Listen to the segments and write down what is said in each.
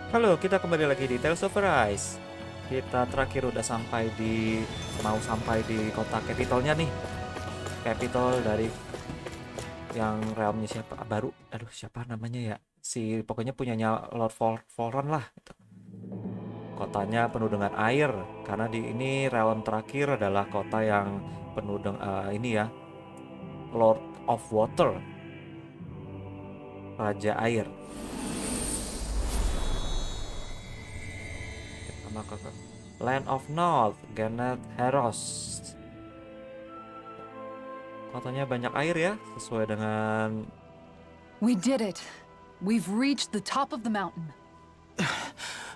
Halo, kita kembali lagi di Tales of Arise. Kita terakhir udah mau sampai di kota capitalnya nih. Capital dari yang realmnya siapa? Baru, aduh siapa namanya ya? Pokoknya punyanya Lord Volron lah. Gitu. Kotanya penuh dengan air, karena di ini realm terakhir adalah kota yang penuh dengan ini ya, Lord of Water, Raja Air. Sama ke Land of North, Gannet Heros. Kotanya banyak air ya, sesuai dengan... We did it. We've reached the top of the mountain.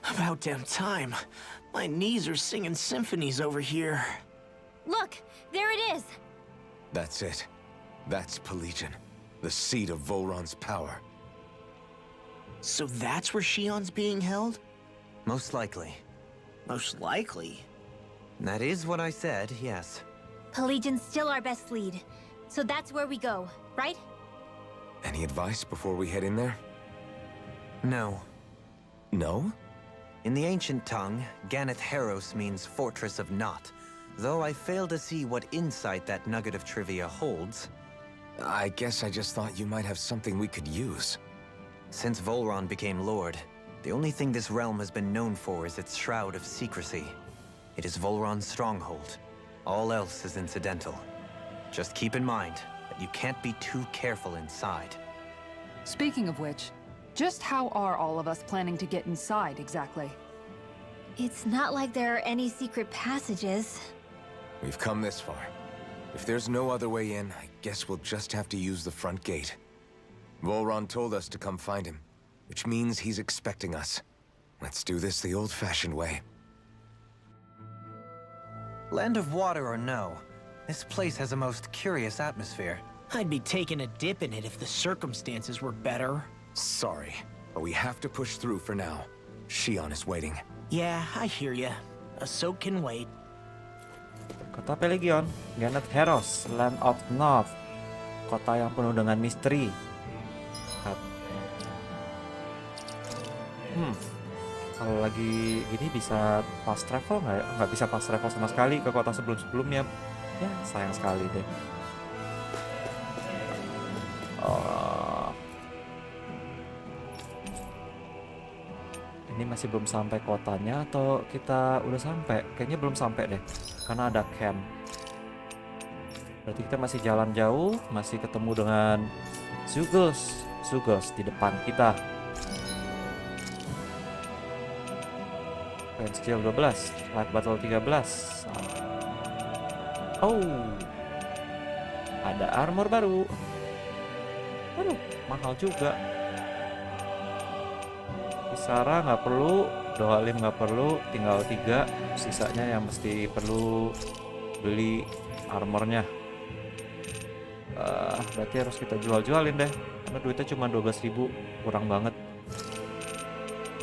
About damn time. My knees are singing symphonies over here. Look, there it is. That's it. That's Pelegion, the seat of Volron's power. So that's where Shion's being held? Most likely. Most likely. That is what I said, yes. Pelagian's still our best lead. So that's where we go, right? Any advice before we head in there? No. No? In the ancient tongue, Ganeth Heros means Fortress of Naught, though I fail to see what insight that nugget of trivia holds. I guess I just thought you might have something we could use. Since Volron became Lord, the only thing this realm has been known for is its shroud of secrecy. It is Volron's stronghold. All else is incidental. Just keep in mind that you can't be too careful inside. Speaking of which, just how are all of us planning to get inside exactly? It's not like there are any secret passages. We've come this far. If there's no other way in, I guess we'll just have to use the front gate. Volron told us to come find him, which means he's expecting us. Let's do this the old-fashioned way. Land of water or no, this place has a most curious atmosphere. I'd be taking a dip in it if the circumstances were better. Sorry, but we have to push through for now. Shion is waiting. Yeah, I hear ya. A soak can wait. Kota Pelegion, Gannet Heros, Land of North. Kota yang penuh dengan misteri. Kalau lagi gini bisa fast travel nggak ya? Nggak bisa fast travel sama sekali ke kota sebelum-sebelumnya. Ya, sayang sekali deh. Ini masih belum sampai kotanya atau kita udah sampai? Kayaknya belum sampai deh, karena ada camp. Berarti kita masih jalan jauh, masih ketemu dengan Zugos di depan kita. Range skill 12, light battle 13. Oh, ada armor baru. Aduh, mahal juga. Kisara nggak perlu, Dohalim nggak perlu, tinggal 3. Sisanya yang mesti perlu beli armornya. Berarti harus kita jual-jualin deh, karena duitnya cuma 12.000, kurang banget.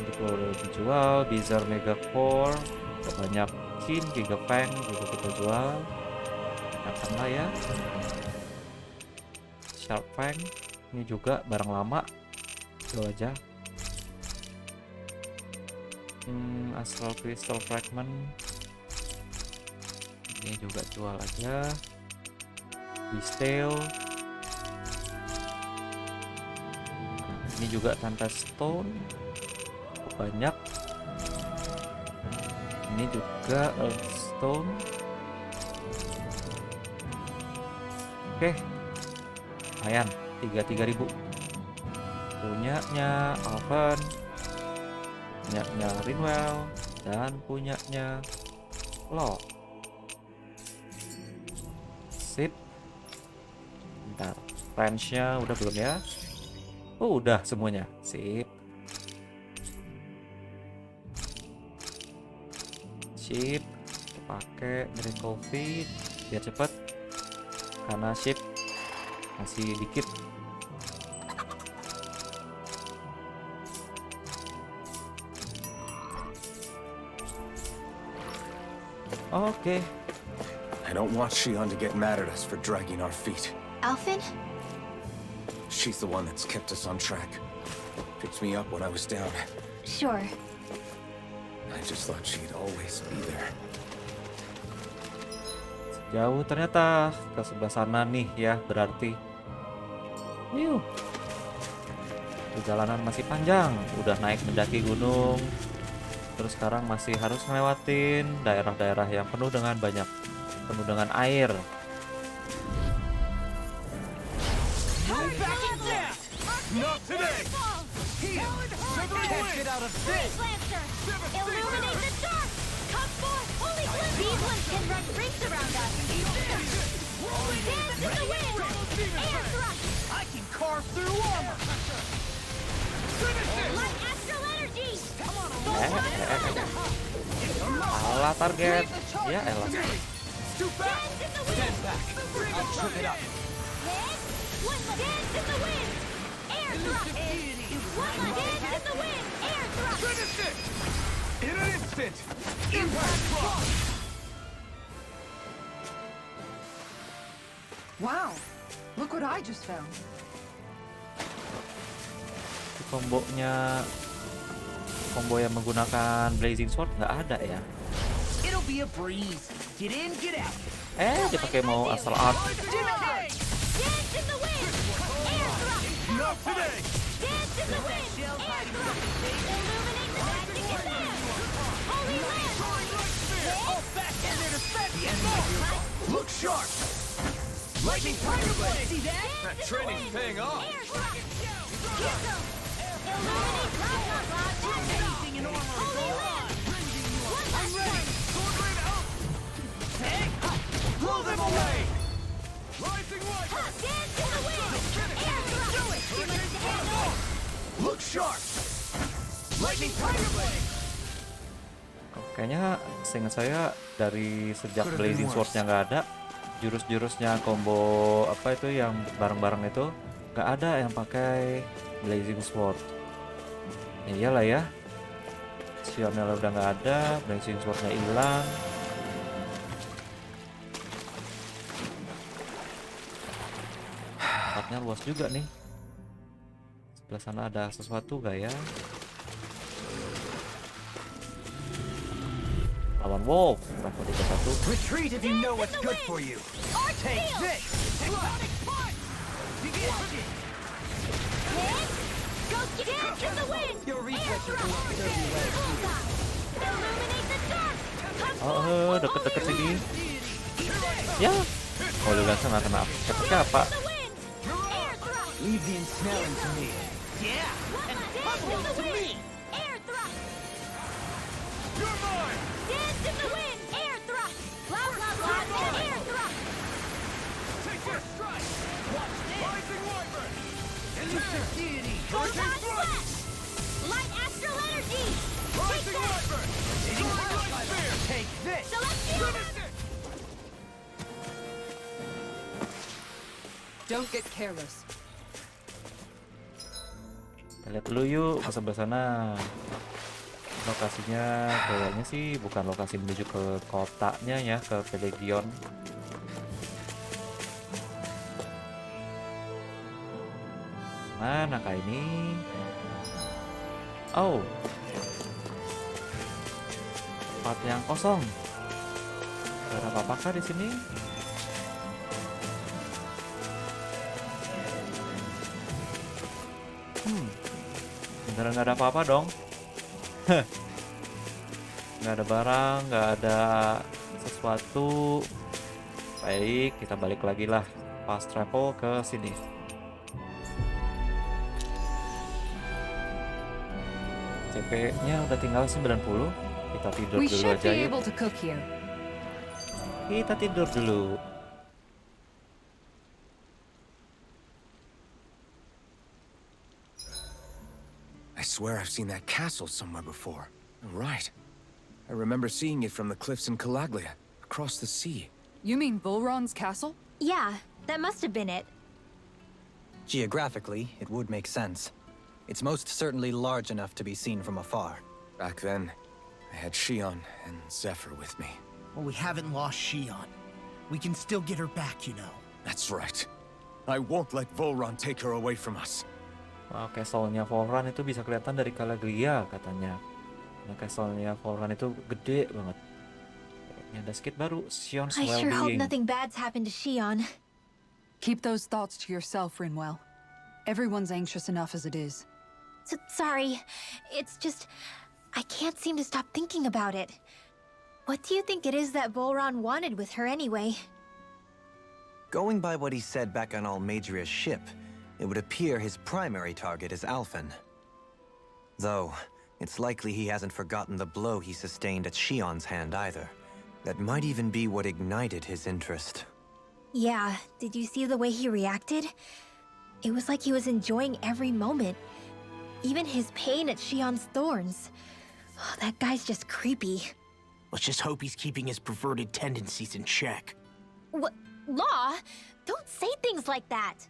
Jadi kalau udah dijual, Bizarre Mega Core, banyak Kin, Giga Fang juga kita jual. Akan lah ya. Sharp Fang, ini juga barang lama, jual aja. Astral Crystal Fragment, ini juga jual aja. Beastale, ini juga Tempest Stone, banyak. Ini juga Earthstone. Oke, lumayan, 33.000. Punyanya Alvan, punyanya Rinwell, dan punyanya Lo. Sip. Bentar, range-nya udah belum ya? Oh, udah semuanya. Sip. Ship pakai miracle feed biar cepet, karena ship masih dikit. Oke. I don't want Shion to get mad at us for dragging our feet. Alphen? She's the one that's kept us on track. Picked me up when I was down. Sure. I just thought she'd always be there. Jauh ternyata ke sebelah sana nih ya, berarti. Yuk. Perjalanan masih panjang, udah naik mendaki gunung. Terus sekarang masih harus ngelewatin daerah-daerah yang penuh dengan air. Not today! Can't get out of this! Lancer! Illuminate the dark! Come forth, holy glimpse! These ones can run rings around us! Dance in the wind! Air thrust! I can carve through armor! Light astral energy! Salah target. Ya elah. Scoop back! Dance in the wind! Stand back! I'll trip it up! Dance in the wind! Air thrust! Dance in the wind! Air thrust! Finish it! In an instant! Impact drop! Wow, look what I just found. Combo yang menggunakan blazing sword nggak ada ya. It'll be a breeze. Get in, get out. Dipakai mau asal art. Dance in the wind! Air thrust! Not today! Dance in the wind! Air thrust! Illuminate the magic in them! Holy land! All back in there to set the enemy. Look sharp! Lightning fire blade! See that? That training's paying off. Air thrust! Illuminate Anything in armor is Holy all land! One I'm last ready! strike! Sword rain out! Hey! Blow them away! Rising light! Dance in the wind! Air thrust! Do it! Too much to handle! Look sharp! Lightning fire blade! Kayaknya seingat saya dari sejak blazing swordnya nggak ada, jurus-jurusnya combo apa itu yang bareng-bareng itu nggak ada yang pakai blazing sword. Ya iyalah ya, Sionel udah nggak ada, blazing swordnya hilang. Tempatnya luas juga nih. Sebelah sana ada sesuatu gak ya? Lawan Wolf, level 31. Retreat if you know what's good for you! Take this! Exotic punch! Begin! Dance in the wind! Your reflexes will serve you well. Illuminate the dark! Deket-deket sini. Ya. Oh, lu langsung nggak kena apa? The wind! Air thrust! Leave the ensnaring to me. Yeah! And Dance in the to me! wind! Air thrust! You're mine! Dance in the wind! Air thrust! Blah blah blah! Air thrust! Take this strike! Watch this! Rising wyvern! Elusive deity! Photon flash! Light astral energy! Take Rising that! wyvern! Soaring light spear! Take this! Celestial! Finish it! Don't get careless. Kita lihat dulu yuk ke sebelah sana. Lokasinya kayaknya sih bukan lokasi menuju ke kotanya ya, ke Pelegion. Manakah ini? Oh, tempat yang kosong. Gak ada apa-apa di sini? Beneran nggak ada apa-apa dong. Nggak ada barang, nggak ada sesuatu. Baik, kita balik lagi lah. Fast travel ke sini. CP-nya udah tinggal 90. Kita tidur We dulu should aja be yuk. able to cook here. Kita tidur dulu. I swear I've seen that castle somewhere before. Right. I remember seeing it from the cliffs in Calaglia, across the sea. You mean Volron's castle? Yeah, that must have been it. Geographically, it would make sense. It's most certainly large enough to be seen from afar. Back then, I had Shion and Zephyr with me. Well, we haven't lost Shion. We can still get her back, you know. That's right. I won't let Volron take her away from us. Wah, castle-nya Volran itu bisa kelihatan dari Calagria katanya. Nah, castle-nya Volran itu gede banget. Ini ada skit baru, Sion's I sure hope Well-being. nothing bad's happened to Shion. Keep those thoughts to yourself, Rinwell. Everyone's anxious enough as it is. Sorry. It's just... I can't seem to stop thinking about it. What do you think it is that Volran wanted with her anyway? Going by what he said back on Almadria's ship, it would appear his primary target is Alphen. Though, it's likely he hasn't forgotten the blow he sustained at Shion's hand either. That might even be what ignited his interest. Yeah, did you see the way he reacted? It was like he was enjoying every moment. Even his pain at Shion's thorns. Oh, that guy's just creepy. Let's just hope he's keeping his perverted tendencies in check. What? Law? Don't say things like that.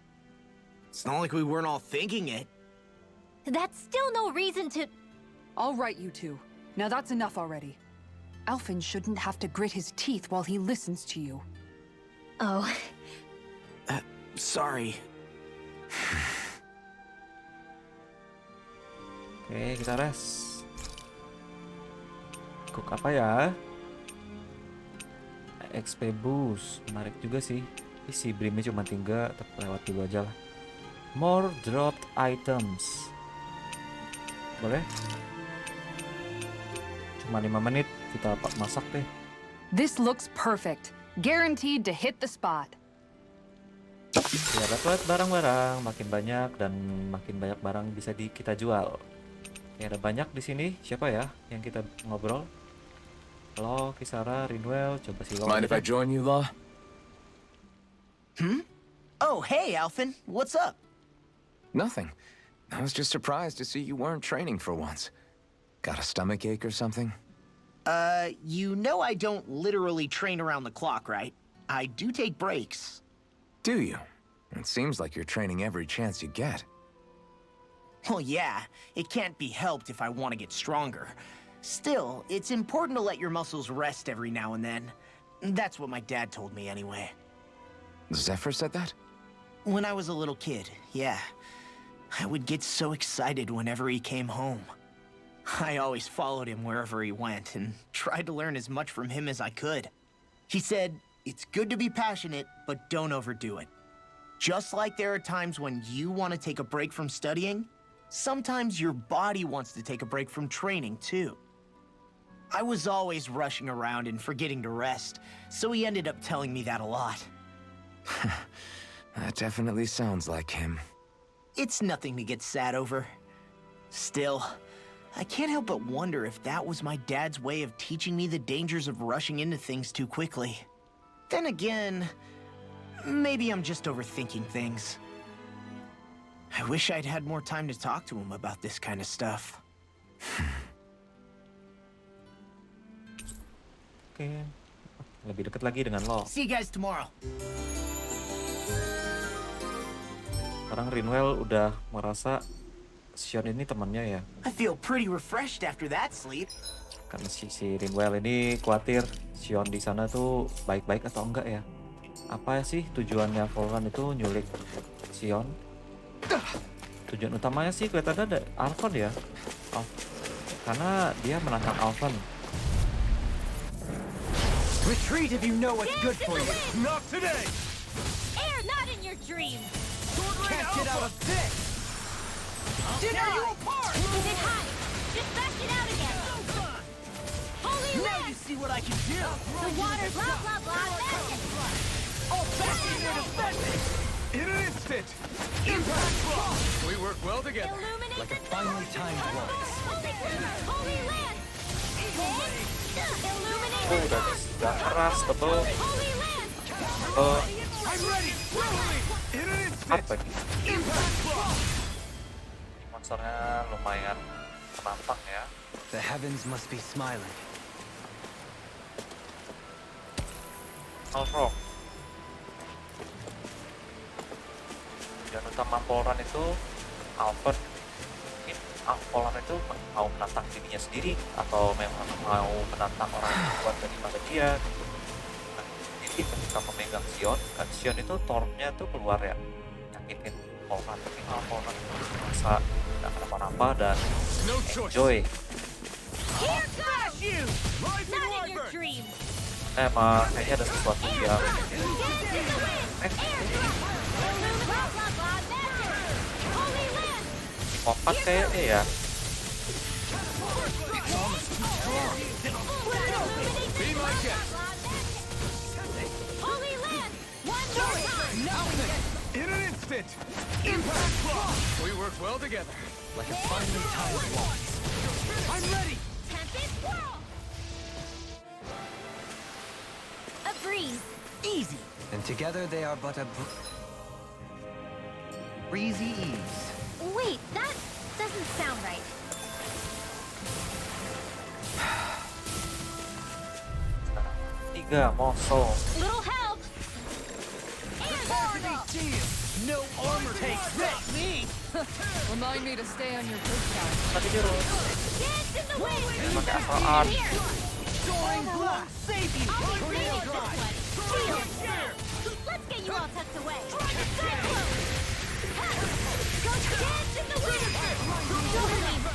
It's not like we weren't all thinking it. That's still no reason to... All right, you two. Now that's enough already. Alphen shouldn't have to grit his teeth while he listens to you. Oh. Sorry. Oke, kita rest. Cook apa ya? XP boost, menarik juga sih. Isi brimnya cuma 3, tapi lewat dulu aja lah. More dropped items. Boleh? Cuma 5 menit, kita masak deh. This looks perfect. Guaranteed to hit the spot. Ya, dapat barang-barang makin banyak dan makin banyak barang bisa kita jual. Ya, ada banyak di sini. Siapa ya yang kita ngobrol? Halo, Kisara, Rinwell, coba si Lo. Mind if I join you, Law? Oh, hey, Alphen. What's up? Nothing. I was just surprised to see you weren't training for once. Got a stomach ache or something? You know I don't literally train around the clock, right? I do take breaks. Do you? It seems like you're training every chance you get. Well, yeah, it can't be helped if I want to get stronger. Still, it's important to let your muscles rest every now and then. That's what my dad told me anyway. Zephyr said that? When I was a little kid, yeah. I would get so excited whenever he came home. I always followed him wherever he went and tried to learn as much from him as I could. He said, it's good to be passionate, but don't overdo it. Just like there are times when you want to take a break from studying, sometimes your body wants to take a break from training too. I was always rushing around and forgetting to rest, so he ended up telling me that a lot. That definitely sounds like him. It's nothing to get sad over. Still, I can't help but wonder if that was my dad's way of teaching me the dangers of rushing into things too quickly. Then again, maybe I'm just overthinking things. I wish I'd had more time to talk to him about this kind of stuff. Oke, lebih dekat lagi dengan Lo. See you guys tomorrow. Sekarang Rinwell udah merasa Sion ini temannya ya. I feel pretty refreshed after that sleep. Karena si Rinwell ini khawatir Sion di sana tuh baik-baik atau enggak ya. Apa sih tujuannya Volran itu nyulik Sion? Tujuan utamanya sih kelihatannya ada Alphen ya. Oh, karena dia menantang Alphen. Retreat if you know what's good for you. Not today! Air not in your dreams! Can't get out of this! Tear you apart! Keep it high! Just back it out again! Holy Now land! you see what I can do! The water's blah blah blah magic! All back in here to defend it! In an instant! Impact block! We work well together. Illuminate Like a the finely timed waltz. Holy ground! Holy land! Illuminate Oh, the udah keras betul. Holy land! I'm ready! Rolling! In an instant! Apa ini? Impact block! Monsternya lumayan menantang ya. The heavens must be smiling. Alfro. Dan utama Volran itu Alphen. Mungkin Volran itu mau menantang dirinya sendiri atau memang mau menantang orang yang kuat daripada dia. Nah, jadi ketika memegang Sion, kan Sion itu tornya tuh keluar ya, nyakitin masa nggak kenapa-napa dan enjoy. Here goes! Not in your dreams! Emang kayaknya ada sesuatu yang Dance in the wind! Air drop! Blah, blah, blah, magic! Holy land! kompak kayaknya ya. Be my guest! Holy land! One more time! In an instant! Impact block! We work well together, like a finely timed waltz. I'm ready! Tempest whirl! A breeze. Easy. And together they are but a breezy ease. Wait, that doesn't sound right. Tiga mosong. Little help! And portal! No armor takes me. Remind me to stay on your good side. Tadi jurus. Dance in the wind! Pakai asal art. Here! Soaring blast, save you. I'll be ready with Tornado this drive. one. Shield! Let's get you all tucked away. Cyclone! Go dance in the wind! Storming!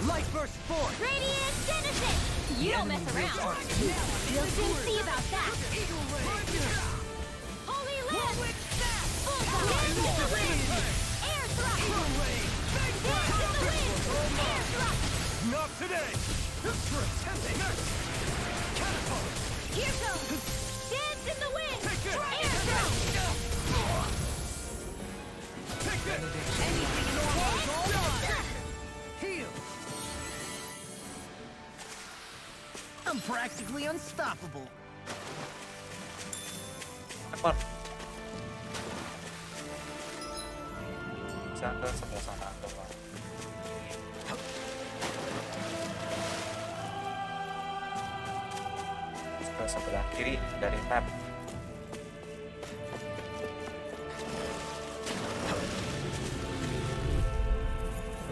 Light burst forth. Radiant Genesis! You don't mess around. We'll soon see about that. Holy land! Bullseye! Dance in the wind! Air thrust! Dance in the wind! Air thrust! Not today! Here goes! Dance in the wind! Air thrust! Heal. I'm practically unstoppable. Cepat. Bisa ke sebelah sana coba. Ke sebelah kiri dari map.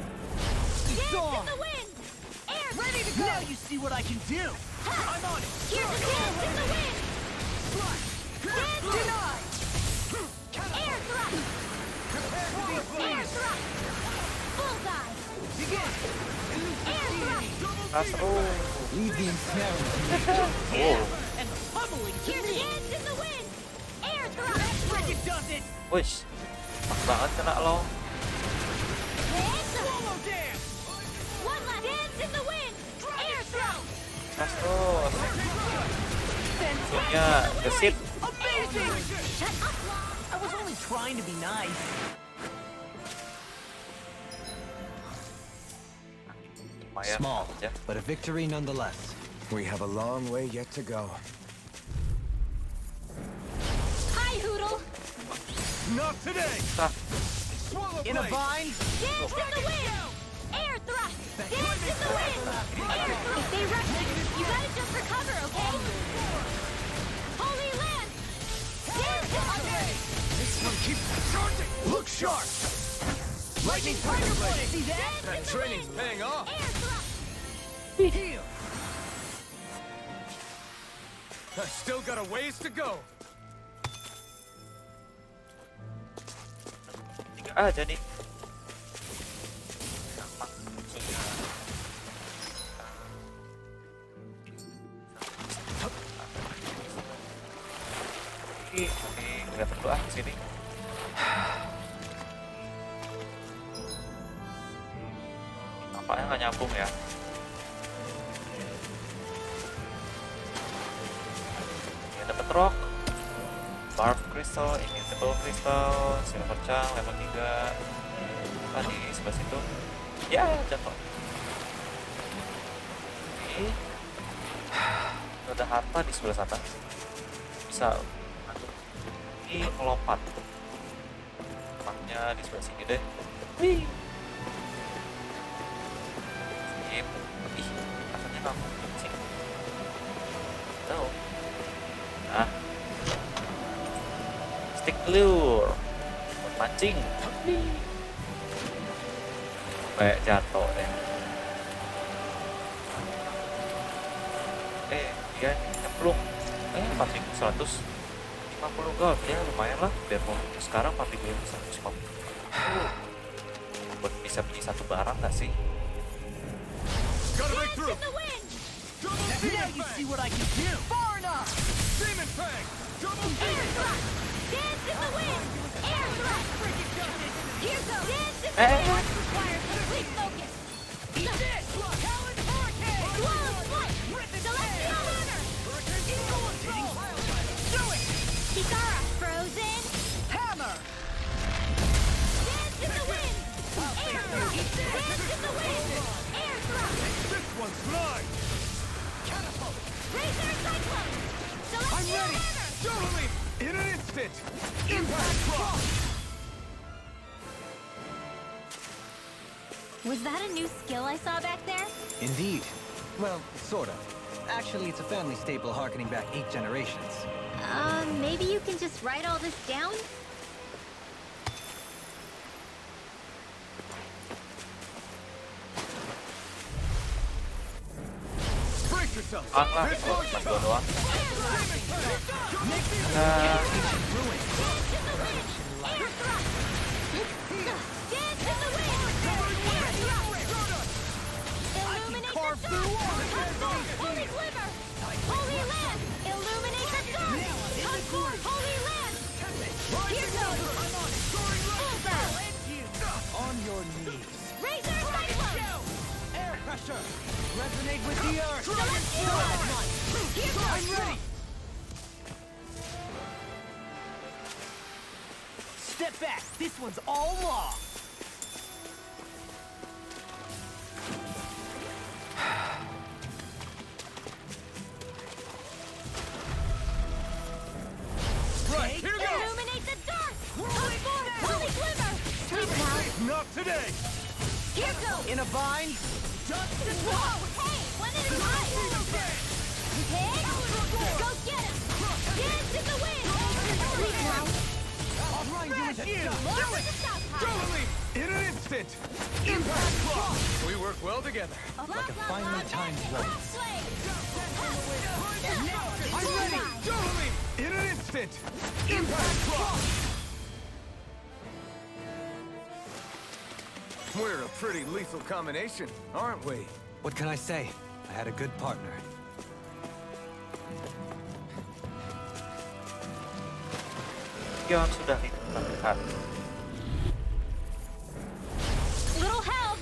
Dance in the wind! Air Ready to go. Now you see what I can do. I'm on it. Here's a dance in the wind! Dance Denied. Air thrust! Air thrust! Bullseye! Begin. Air thrust! Kasro. Leave the ensnaring. Oh, And the pummeling to Here's a me. dance in the wind! Air thrust! Like it does it. wish. Pas banget kena lo. Dance! Solo dance. One last dance in the wind! Air thrust! Kasro. Punya gesit. Amazing. Shut up! I was only trying to be nice. Lumayan Small, ya. but a victory nonetheless. We have a long way yet to go. Hi, Hoodle! Not today! Tah, Swallow In a blade! bind. Dance in the wind! Air thrust! Dance in the wind! Air thrust! If they rush you, you gotta just recover, okay? Holy land! Dance in the wind! This one keeps charging! Look sharp! Lightning tiger blade. See that? Dance in That the training's wind! paying off! Air thrust! Heal. I've still got a ways to go! tiga aja nih. Gampang musuhnya. Ini lihat dulu ah sini. Nampaknya nggak nyambung ya. Ini dapat rock, barb crystal, immutable crystal, silver chunk level 3. Tadi sebelah situ. Ya, jatuh. Ini ada harta di sebelah sana. Bisa ini melompat. Tempatnya di sebelah sini deh. Wih. Sip. Ih, rasanya kamu sih. Tahu. Nah. Stick lure. Buat mancing. Kayak jatuh deh. Dia nyemplung. 4.150 gold ya, lumayan lah. Biar mau sekarang 4.150. Buat bisa beli satu barang nggak sih? Dance in the wind! Now you see what I can do! Far enough! Air thrust! Dance in the wind! Air thrust! Here goes! Dance in the Eh. wind! Requires complete focus! Eat this! Talon Hurricane! Swallow flight! Celestial runner! Do it! Kikara! Frozen! Hammer! Dance in the wind! Air thrust! Dance in the wind! Air thrust! This one's mine! Razor cyclone! Celestial runner! Totally! In an instant! Impact drop! Was that a new skill I saw back there? Indeed. Well, sort of. Actually, it's a family staple harkening back 8 generations. Maybe you can just write all this down? Brace yourself! Ah lah, cuma dua doang. Nah, Dance in the wind! Air thrust! Illuminate the dark! Holy glimmer! Holy land! Illuminate the dark! Concord! Holy land! Here goes! Bullseye! On your knees. Razor cyclone! Air pressure! Resonate with the earth! Celestial runner! Here goes! I'm ready! Step back! This one's all law! Right, here goes! Illuminate the dark! Concord! Holy glimmer! Sleep now! Not today! Here goes! In a bind? Whoa! Hey! One at a time! Hit! Go get him! Dance in the wind! Sleep now! I'll grind you into dust! Lower the south high! Totally! In an instant! Impact drop! We work well together. Like a finely timed waltz. I'm ready! Totally! In an instant! Impact drop! We're a pretty lethal combination, aren't we? What can I say? I had a good partner. Gion sudah ditemukan. Little help!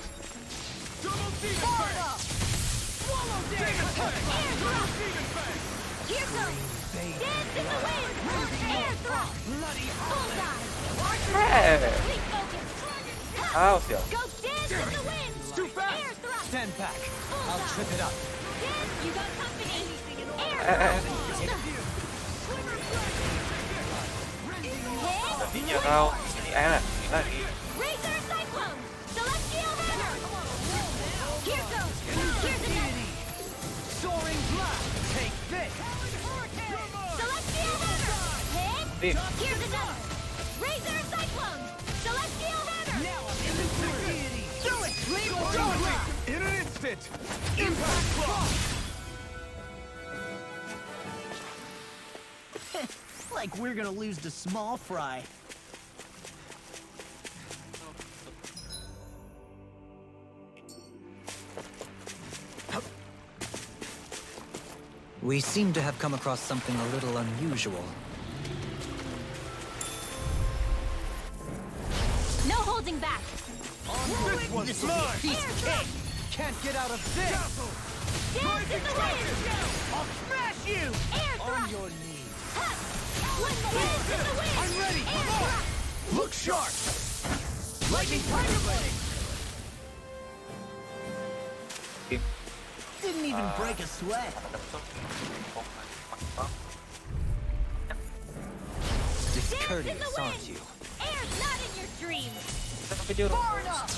Double demon Forward fang! up! Swallow demon fang! Air thrust! Demon fang! Here goes! Dance in the wind! Air thrust! Bullseye! Hey, Sleep focus! haus ya. Go dance in the wind! Too fast! Air thrust! Stand back! I'll trip it up. Dance! You got company! Air Eh, thrust! Hit! tadinya kau ini lagi. Razor cyclone! Celestial runner! Here goes! Here's another! Soaring blast! Take this! Celestial runner! Hit! Nih, Here's another! Razor cyclone! Celestial runner! Now I'm in the deity! Do it! Leave or Totally! In an instant! Impact drop! Like we're gonna lose to small fry. We seem to have come across something a little unusual. No holding back! This one's mine! Piece of cake! Can't get out of this! Castle! Dance in the wind! I'll smash you! Air On thrust! your knees! One dance in the wind! I'm ready! Air thrust! Look sharp! Lightning tiger blade! Didn't even break a sweat. Discourteous, aren't you? Air's not in your dreams! video. Dance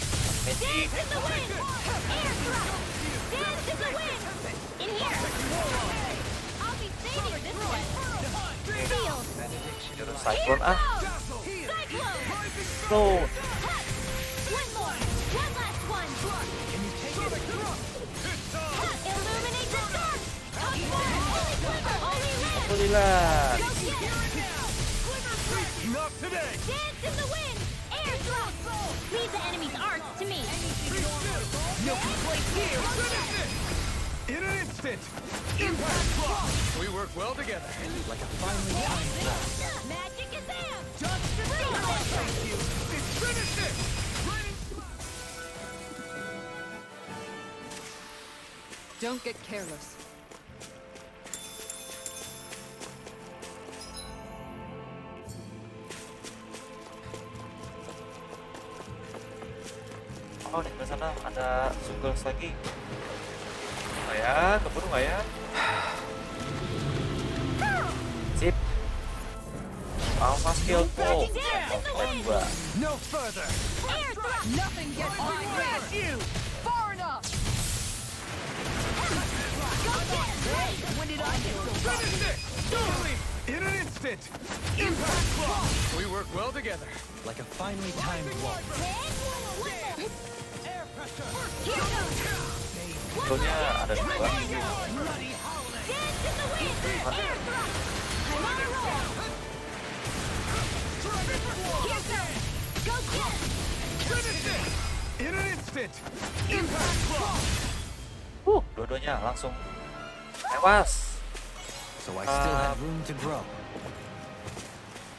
in the wind! Air thrust! Dance in the wind! In here! I'll be saving this one! Sealed! Cyclone ah. Cyclone! No. One more! One last one! Illuminate the dark! Holy glimmer! Holy land! Alhamdulillah. Go get it! Not today! Dance in the wind! Air thrust! In an instant! Impact block! We work well together. Like a finely timed blast. Magic is out! It's finished it! Don't get careless. Oh, di sebelah sana ada sugels lagi. Nggak ya, keburu nggak ya? Sip. Alpha skill pull. Dua. No further! Air thrust! Nothing gets by me. Far enough. Go get him! When did I get so Finish it! Totally! In an instant! Impact block! We work well together. Like a finely timed wall. Air pressure! Here goes! Skillnya ada dua. Dance in the wind! Air thrust! I'm on a roll! Here goes! Go get him! Finish it! In an instant! Impact block! Dua-duanya langsung tewas. So I still have room to grow.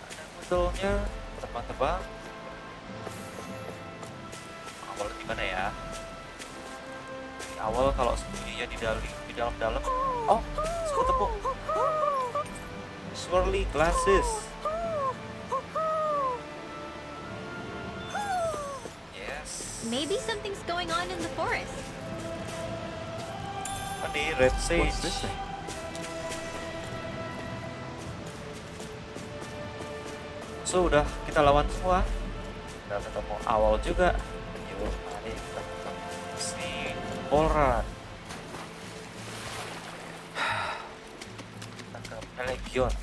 Ada modelnya terbang-terbang. Awal gimana ya? Di awal kalau sembunyinya di dalam-dalam. Oh, suku tepung. Swirly glasses. Yes. Maybe something's going on in the forest. Apa nih, red sage. What's this thing? So, udah kita lawan semua. Udah ketemu awal juga. Yuk, mari kita ketemu si Volran. Kita ke Pelegion.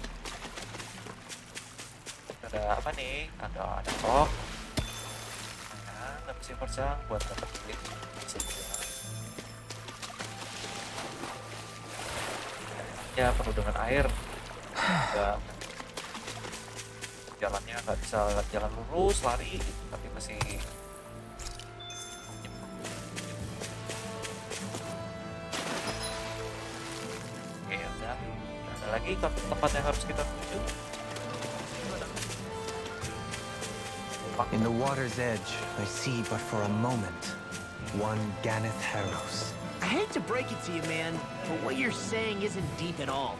Ada apa nih? Ada kok. Nah, ada mesin percang buat dapat duit. Ya, penuh dengan air. Enggak, jalannya nggak bisa jalan lurus lari, tapi masih oke. Udah ada lagi tempat yang harus kita tuju. In the water's edge, I see but for a moment one Ganeth Harrows. I hate to break it to you, man, but what you're saying isn't deep at all.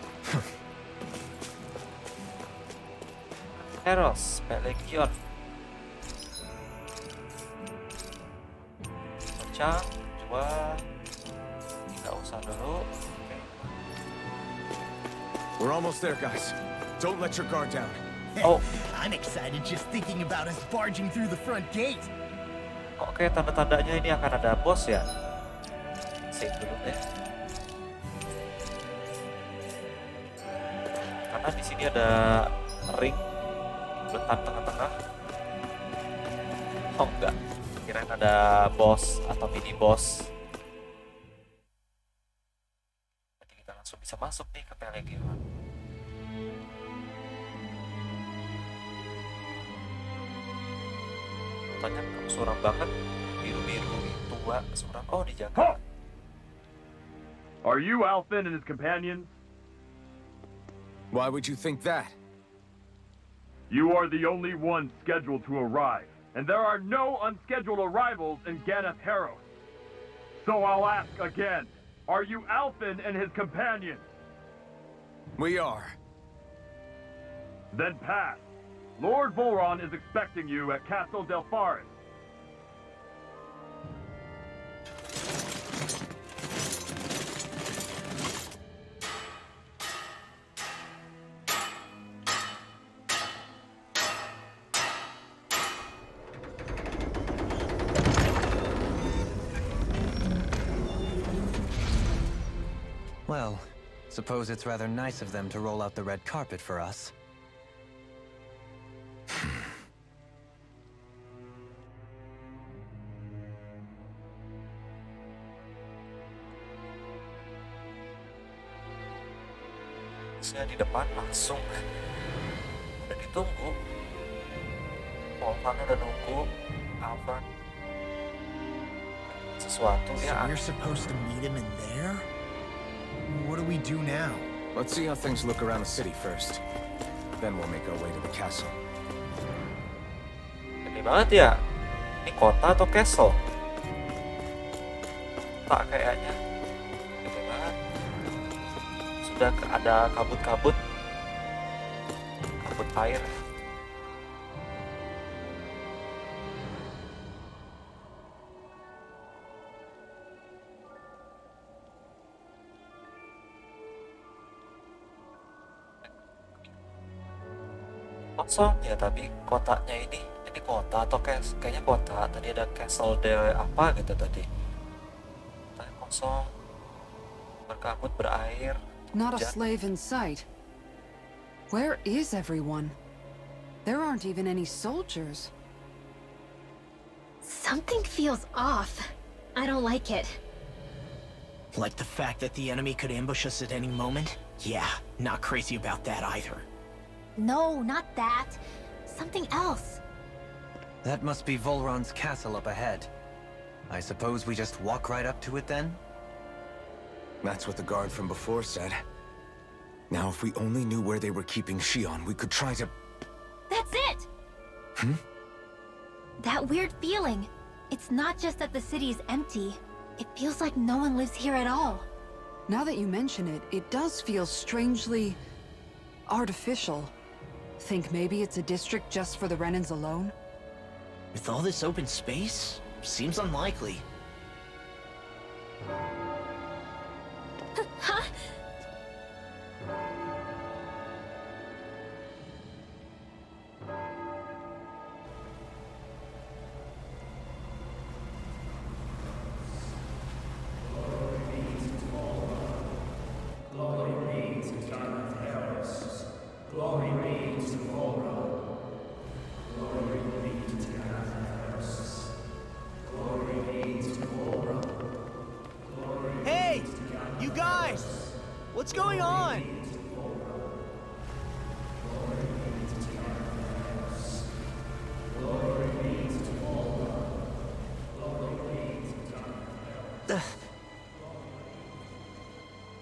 Heros, Pelegion. Pecah, dua, nggak usah dulu. Oke. We're almost there, guys. Don't let your guard down. Oh, I'm excited just thinking about us barging through the front gate. oke, tanda-tandanya ini akan ada bos ya. Save dulu deh. Karena di sini ada ring letak tengah-tengah. Oh enggak, kirain ada bos atau mini bos. Jadi kita langsung bisa masuk nih ke Pelegion. Tanya suram banget, biru-biru, tua, suram. Oh, dijaga. Are you Alfin and his companions? Why would you think that? You are the only one scheduled to arrive, and there are no unscheduled arrivals in Ganeth Harrows. So I'll ask again, are you Alfin and his companions? We are. Then pass. Lord Volron is expecting you at Castle Delpharis. Well, suppose it's rather nice of them to roll out the red carpet for us. Saya di depan langsung udah ditunggu. Volkan udah nunggu, Alvan sesuatu So ya. we're supposed to meet him in there? What do we do now? Let's see how things look around the city first. Then we'll make our way to the castle. Gede banget ya. Ini kota atau castle? Tak kayaknya. Gede banget. Sudah ada kabut-kabut. Kabut air. Kosong ya, tapi kotanya ini kota atau kayaknya kota. Tadi ada castle de apa gitu tadi. Tapi kosong, berkabut, berair. Not a hujan. slave in sight. Where is everyone? There aren't even any soldiers. Something feels off. I don't like it. Like the fact that the enemy could ambush us at any moment? Yeah, not crazy about that either. No, not that. Something else. That must be Volron's castle up ahead. I suppose we just walk right up to it then? That's what the guard from before said. Now, if we only knew where they were keeping Shion, we could try to... That's it! That weird feeling. It's not just that the city is empty. It feels like no one lives here at all. Now that you mention it, it does feel strangely artificial. Think maybe it's a district just for the Renans alone? With all this open space? Seems unlikely. Huh? Hey! You guys! What's going on?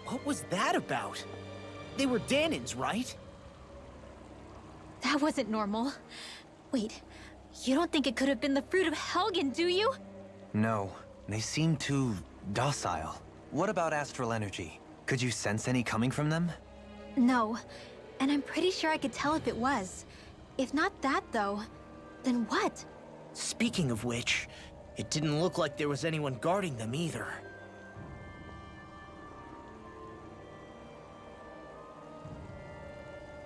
What was that about? They were Dahnans, right? That wasn't normal. Wait, you don't think it could have been the fruit of Helgen, do you? No, they seem too docile. What about astral energy? Could you sense any coming from them? No, and I'm pretty sure I could tell if it was. If not that, though, then what? Speaking of which, it didn't look like there was anyone guarding them either.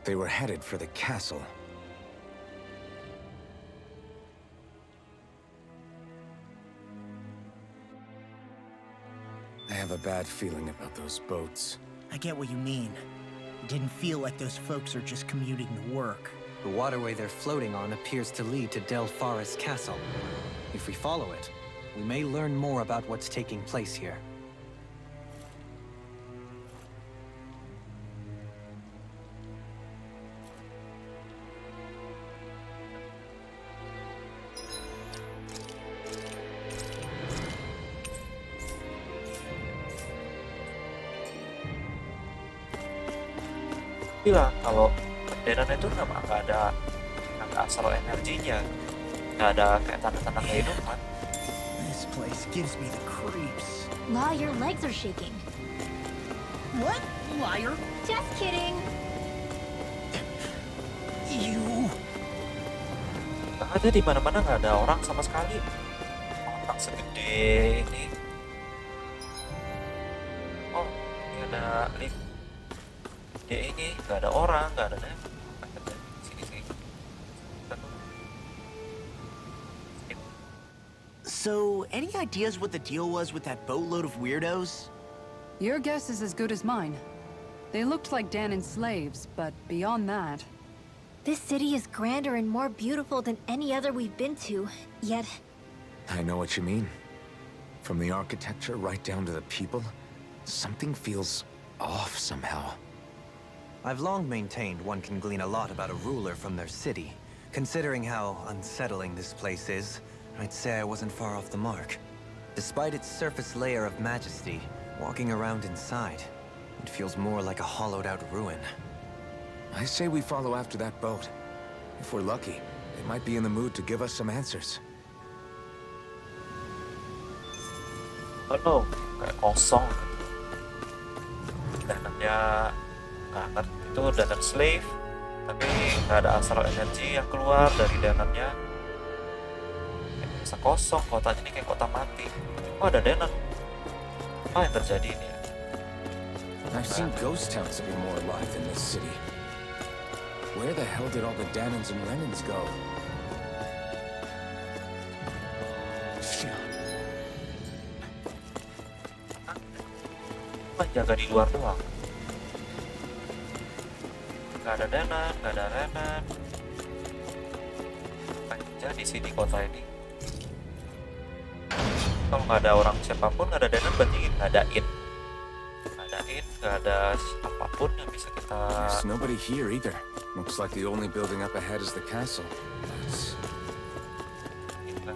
They were headed for the castle. I have a bad feeling about those boats. I get what you mean. It didn't feel like those folks are just commuting to work. The waterway they're floating on appears to lead to Del Farra's castle. If we follow it, we may learn more about what's taking place here. Bilang kalau Dahna itu nggak ada astral energinya, nggak ada kayak tanda-tanda kehidupan. This place gives me the creeps. Law, your legs are shaking. What? Liar? Just kidding. You... Nggak ada, di mana-mana nggak ada orang sama sekali. Orang segede ini. Oh, ini ada lift. Ya ini nggak ada orang, nggak ada sini. So, any ideas what the deal was with that boatload of weirdos? Your guess is as good as mine. They looked like Dahnan slaves, but beyond that... This city is grander and more beautiful than any other we've been to, yet... I know what you mean. From the architecture right down to the people, something feels off somehow. I've long maintained one can glean a lot about a ruler from their city. Considering how unsettling this place is, I'd say I wasn't far off the mark. Despite its surface layer of majesty, walking around inside, it feels more like a hollowed-out ruin. I say we follow after that boat. If we're lucky, it might be in the mood to give us some answers. Oh, kayak kosong. Dananya nggak itu danan slave, tapi nggak ada astral energi yang keluar dari danannya. Kayak bisa kosong, kotanya ini kayak kota mati. Oh, ada danan. Apa yang terjadi ini ya? I've seen ghost towns that are more alive than this city. Where the hell did all the Dahnans and Renans go? Shit. Cuma jaga di luar doang. Nggak ada danan, nggak ada renan. Apa yang terjadi sih di kota ini? Kalau nggak ada orang siapapun, nggak ada danan, berarti nggak ada in. Nggak ada apapun yang bisa kita... There's nobody here either. Looks like the only building up ahead is the castle.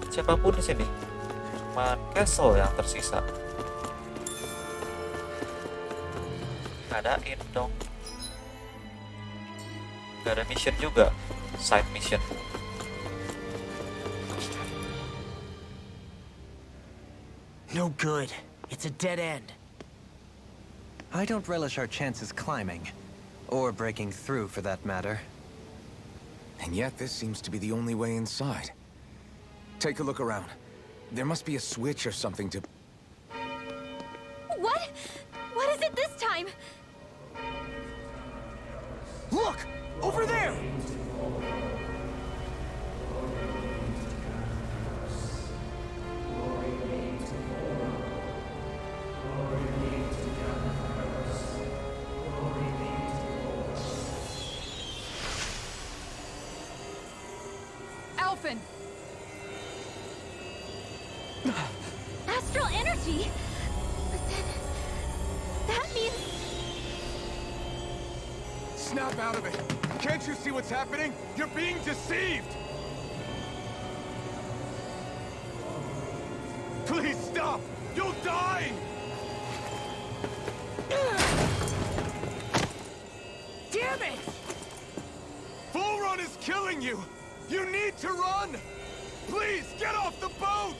Siapapun di sini, cuma castle yang tersisa. Nggak ada in dong. Nggak ada mission juga, side mission. No good. It's a dead end. I don't relish our chances climbing, or breaking through for that matter. And yet this seems to be the only way inside. Take a look around. There must be a switch or something to... What? What is it this time? Look! Over there! Alphen! Astral energy? But then... that means... Snap out of it! Can't you see what's happening? You're being deceived! Please stop! You'll die! Damn it! Full run is killing you! You need to run! Please, get off the boat!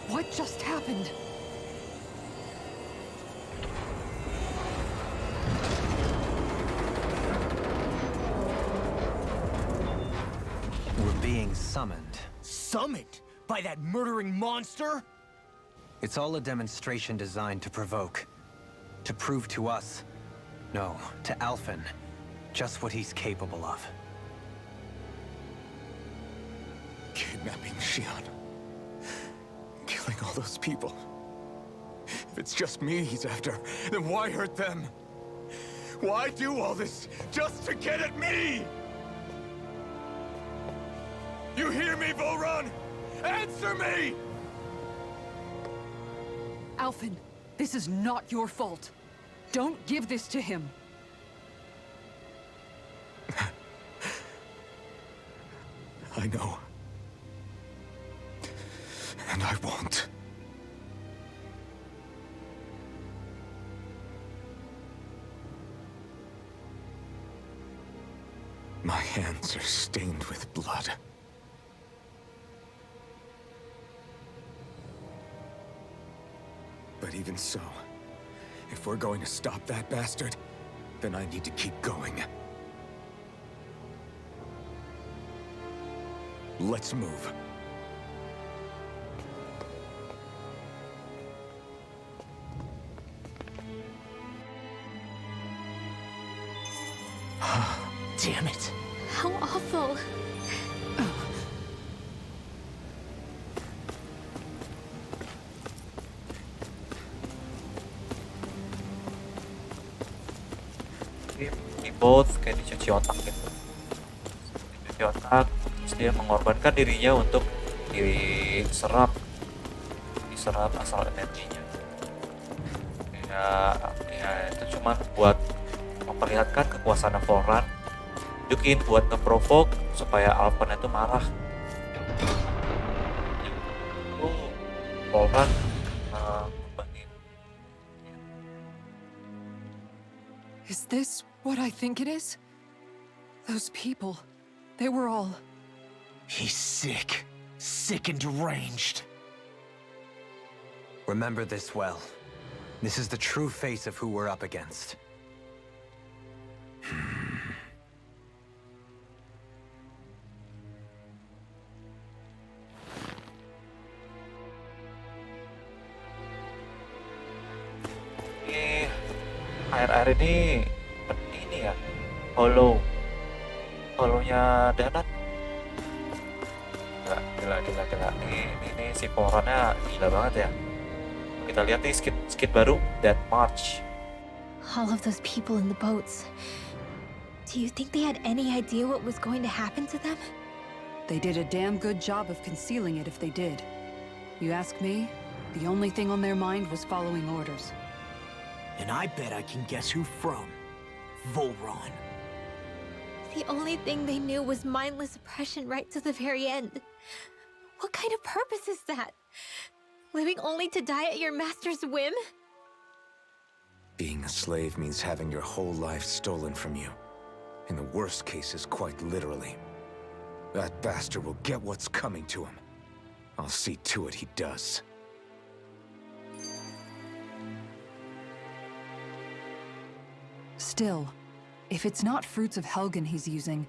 What just happened? We're being summoned. Summoned? By that murdering monster? It's all a demonstration designed to provoke. To prove to us, no, to Alphen, just what he's capable of. Kidnapping Xion. Killing all those people. If it's just me he's after, Then why hurt them? Why do all this just to get at me? You hear me, Volron? Answer me! Alphen, this is not your fault. Don't give this to him. I know. And I won't. My hands are stained with blood. But even so, if we're going to stop that bastard, then I need to keep going. Let's move. Damn it. How awful. Di both kayak dicuci otak gitu. Dicuci otak, terus dia mengorbankan dirinya untuk diserap asal energinya. Ya itu cuma buat memperlihatkan kekuasaan Volran, tunjukin buat nge-provoke supaya Alphen itu marah. Itu Volran ngembangin. Is this what I think it is? Those people, they were all... He's sick. Sick and deranged. Remember this well. This is the true face of who we're up against. Ini air-air ini ya, hollownya Dahna. Gila. Ini si pohonnya gila banget ya. Kita lihat nih skit baru, That March. All of those people in the boats. Do you think they had any idea what was going to happen to them? They did a damn good job of concealing it if they did. You ask me, the only thing on their mind was following orders. And I bet I can guess who from. Volran. The only thing they knew was mindless oppression right to the very end. What kind of purpose is that? Living only to die at your master's whim? Being a slave means having your whole life stolen from you. In the worst cases, quite literally. That bastard will get what's coming to him. I'll see to it he does. Still, if it's not fruits of Helgen he's using,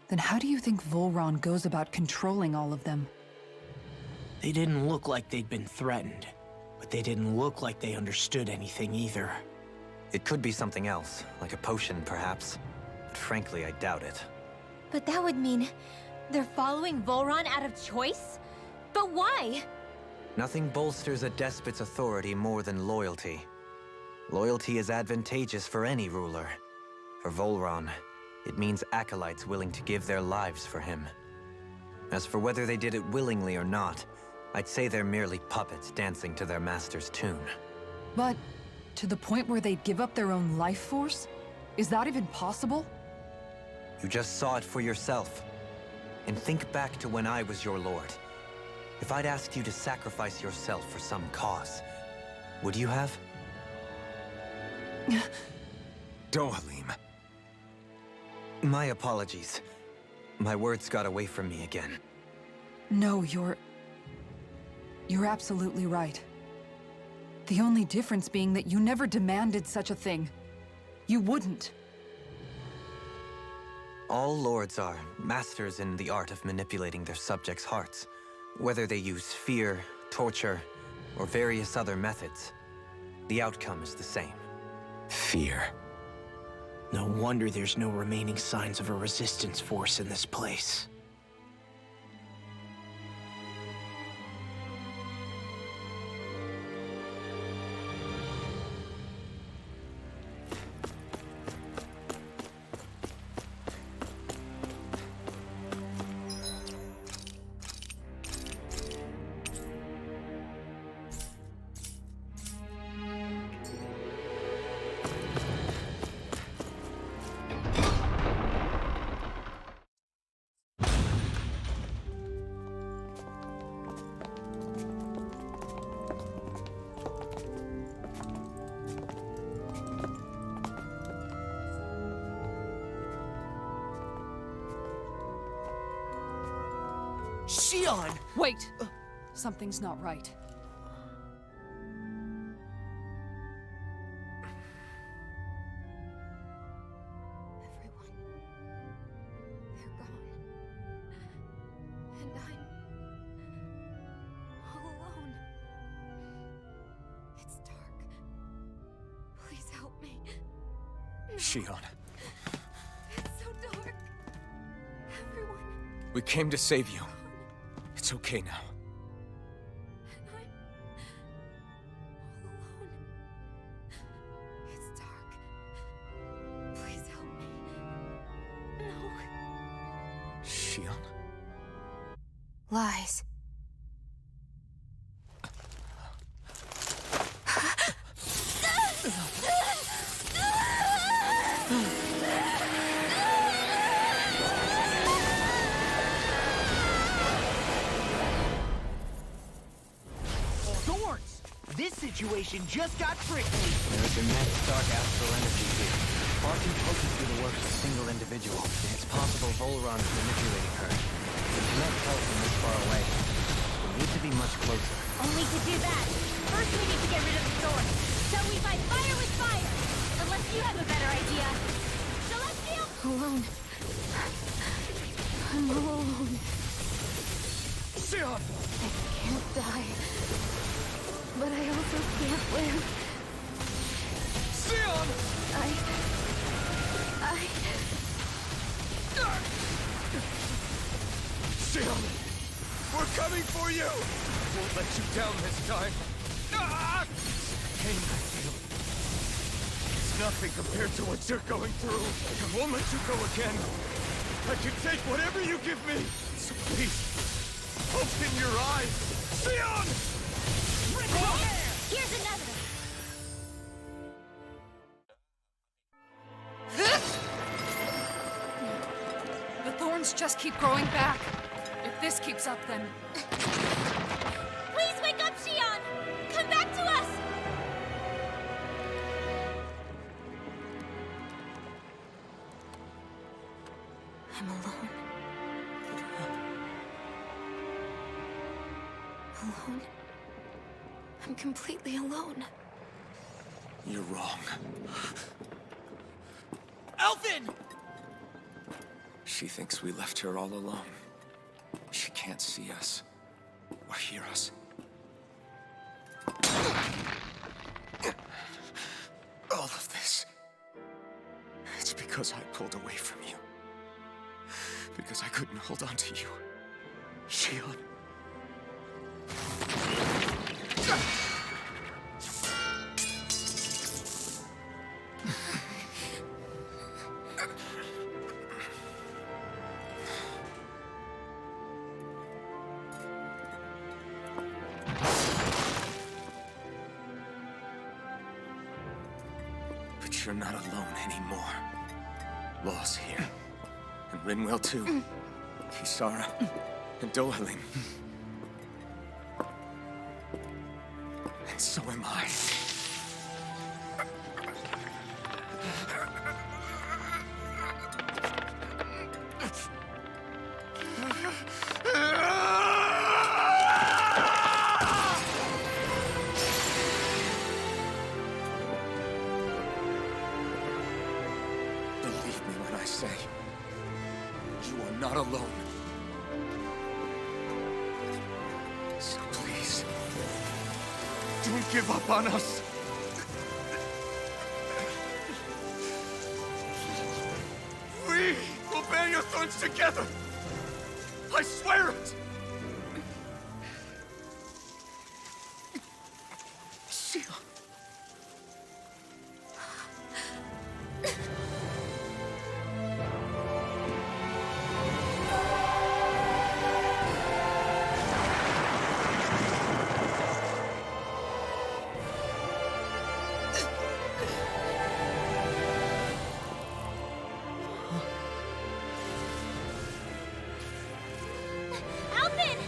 then how do you think Volran goes about controlling all of them? They didn't look like they'd been threatened, but they didn't look like they understood anything either. It could be something else, like a potion perhaps. But frankly, I doubt it. But that would mean they're following Volran out of choice? But why? Nothing bolsters a despot's authority more than loyalty. Loyalty is advantageous for any ruler. For Volran, it means acolytes willing to give their lives for him. As for whether they did it willingly or not, I'd say they're merely puppets dancing to their master's tune. But to the point where they'd give up their own life force? Is that even possible? You just saw it for yourself. And think back to when I was your lord. If I'd asked you to sacrifice yourself for some cause, would you have? Dohalim. My apologies. My words got away from me again. No, you're absolutely right. The only difference being that you never demanded such a thing. You wouldn't. All lords are masters in the art of manipulating their subjects' hearts. Whether they use fear, torture, or various other methods, the outcome is the same. Fear. No wonder there's no remaining signs of a resistance force in this place. Shion! Wait! Something's not right. Everyone. They're gone. And I'm all alone. It's dark. Please help me. Shion, It's so dark. Everyone. we came to save you. It's okay now. And I'm all alone. It's dark. Please help me. No. Shion? Lies. situation just got tricky. There's immense dark astral energy here, far too potent to the work of a single individual. It's possible Volron's manipulating her. We cannot tell from this far away. We need to be much closer. Only to do that, first we need to get rid of the sword. So we fight fire with fire. Unless you have a better idea. Celestial? Alone. I'm all alone. Sion! I can't die. But I also can't live. Sion! Sion! We're coming for you! Won't let you down this time. Ah! Pain I feel. It's nothing compared to what you're going through. I won't let you go again. I can take whatever you give me. So please, open your eyes. Sion! Here's another. The thorns just keep growing back. If this keeps up, then... Please wake up, Xion! Come back to us! I'm alone. Alone? I'm completely alone. You're wrong. Elfin! She thinks we left her all alone. She can't see us or hear us. All of this, it's because I pulled away from you. Because I couldn't hold on to you. Xion. But you're not alone anymore. Law's here. And Rinwell too. Kisara. And Dohaling. And so am I. Believe me when I say, you are not alone. So please, don't give up on us. We will bear your thorns together. I swear it. Xion. Alvin!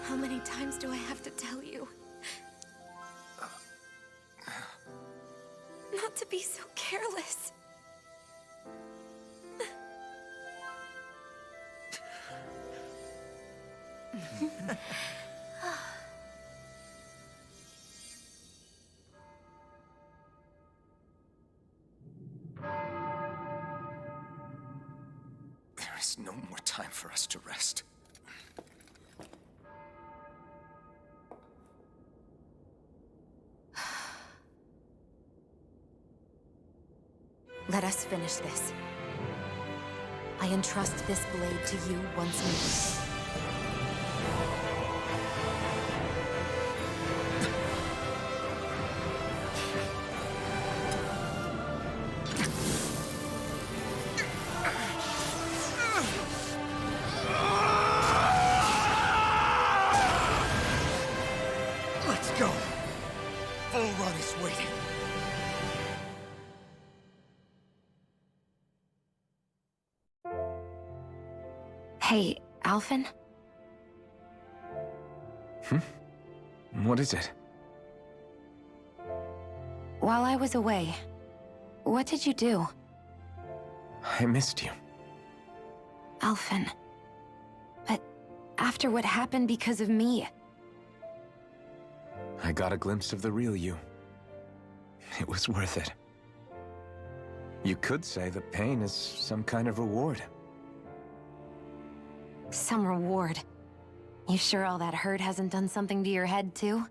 How many times do I have to tell you? Not to be so careless. There is no more time for us to rest. Let us finish this. I entrust this blade to you once more. Let's go. Volron is waiting. Hey, Alphen? What is it? While I was away, what did you do? I missed you. Alphen. But after what happened because of me, I got a glimpse of the real you. It was worth it. You could say the pain is some kind of reward. some reward. You sure all that hurt hasn't done something to your head, too?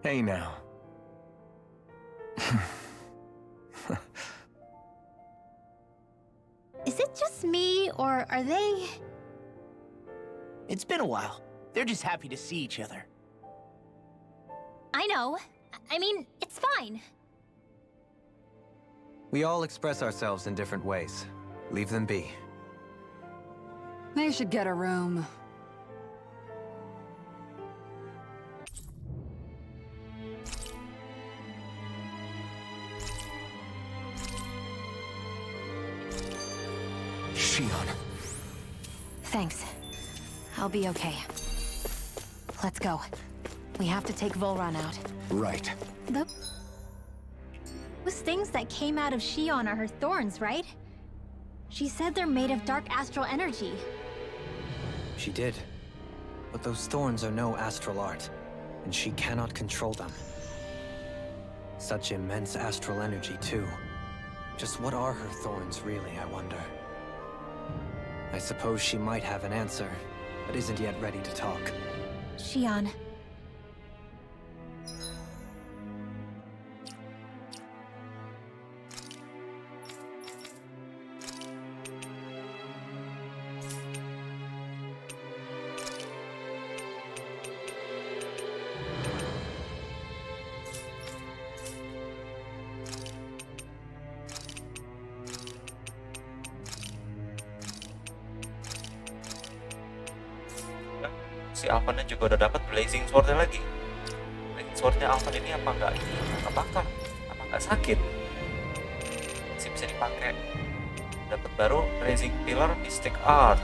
Hey now. Is it just me, or are they... It's been a while. They're just happy to see each other. I know. I mean, it's fine. We all express ourselves in different ways. Leave them be. They should get a room. Shion. Thanks. I'll be okay. Let's go. We have to take Volron out. Right. Those things that came out of Shion are her thorns, right? She said they're made of dark astral energy. She did. But those thorns are no astral art, and she cannot control them. Such immense astral energy, too. Just what are her thorns, really, I wonder? I suppose she might have an answer, but isn't yet ready to talk. Shion. Si Alphannya juga udah dapat blazing swordnya lagi. Blazing swordnya Alphan ini apa nggak bakar, apa nggak sakit? Masih bisa dipakai. Dapat baru blazing pillar mystic art.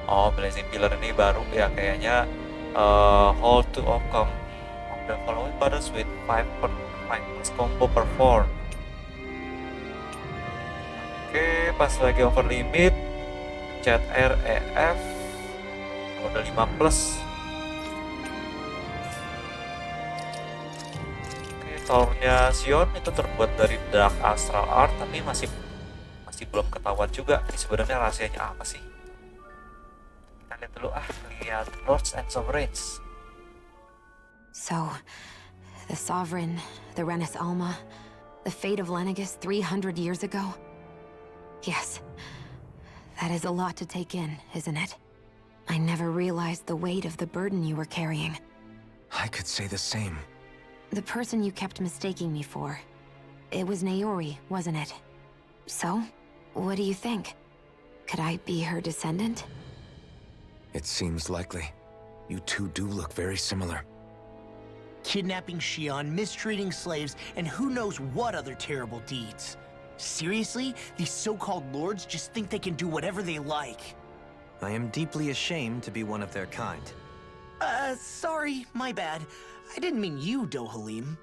Oh, blazing pillar ini baru ya kayaknya. Hold to overcome of the following battles with 5 combo perform. Oke, pas lagi over limit, chat REF udah 5+. Oke, towernya Sion itu terbuat dari dark astral art, tapi masih belum ketahuan juga ini sebenarnya rahasianya apa sih. Kita lihat dulu lihat Lords and Sovereigns. So, the Sovereign, the Renis Alma, the fate of Lenegis 300 years ago? Yes, that is a lot to take in, isn't it? I never realized the weight of the burden you were carrying. I could say the same. The person you kept mistaking me for, it was Naori, wasn't it? So, what do you think? Could I be her descendant? It seems likely. You two do look very similar. Kidnapping Shion, mistreating slaves, and who knows what other terrible deeds. Seriously? These so-called lords just think they can do whatever they like. I am deeply ashamed to be one of their kind. Sorry, my bad. I didn't mean you, Dohalim.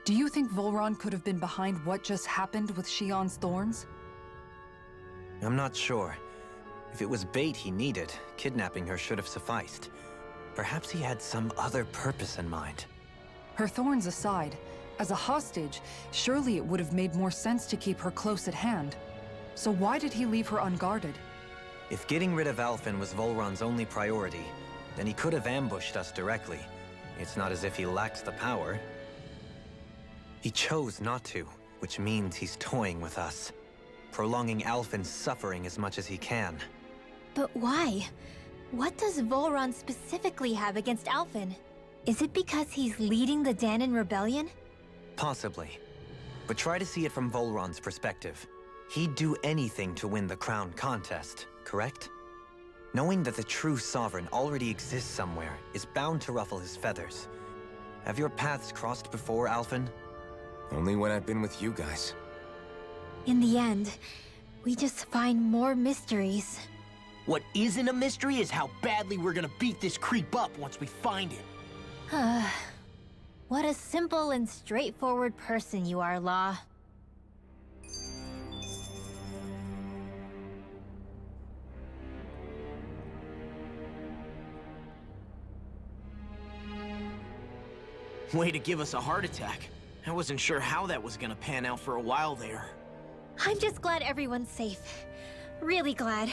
Do you think Volron could have been behind what just happened with Shion's thorns? I'm not sure. If it was bait he needed, kidnapping her should have sufficed. Perhaps he had some other purpose in mind. Her thorns aside, as a hostage, surely it would have made more sense to keep her close at hand. So why did he leave her unguarded? If getting rid of Alphen was Volron's only priority, then he could have ambushed us directly. It's not as if he lacked the power. He chose not to, which means he's toying with us, prolonging Alphen's suffering as much as he can. But why? What does Volron specifically have against Alphen? Is it because he's leading the Dahnan rebellion? Possibly. But try to see it from Volron's perspective. He'd do anything to win the crown contest, correct? Knowing that the true sovereign already exists somewhere is bound to ruffle his feathers. Have your paths crossed before, Alphen? Only when I've been with you guys. In the end, We just find more mysteries. What isn't a mystery is how badly we're gonna beat this creep up once we find him. What a simple and straightforward person you are, Law. Way to give us a heart attack. I wasn't sure how that was gonna pan out for a while there. I'm just glad everyone's safe. Really glad.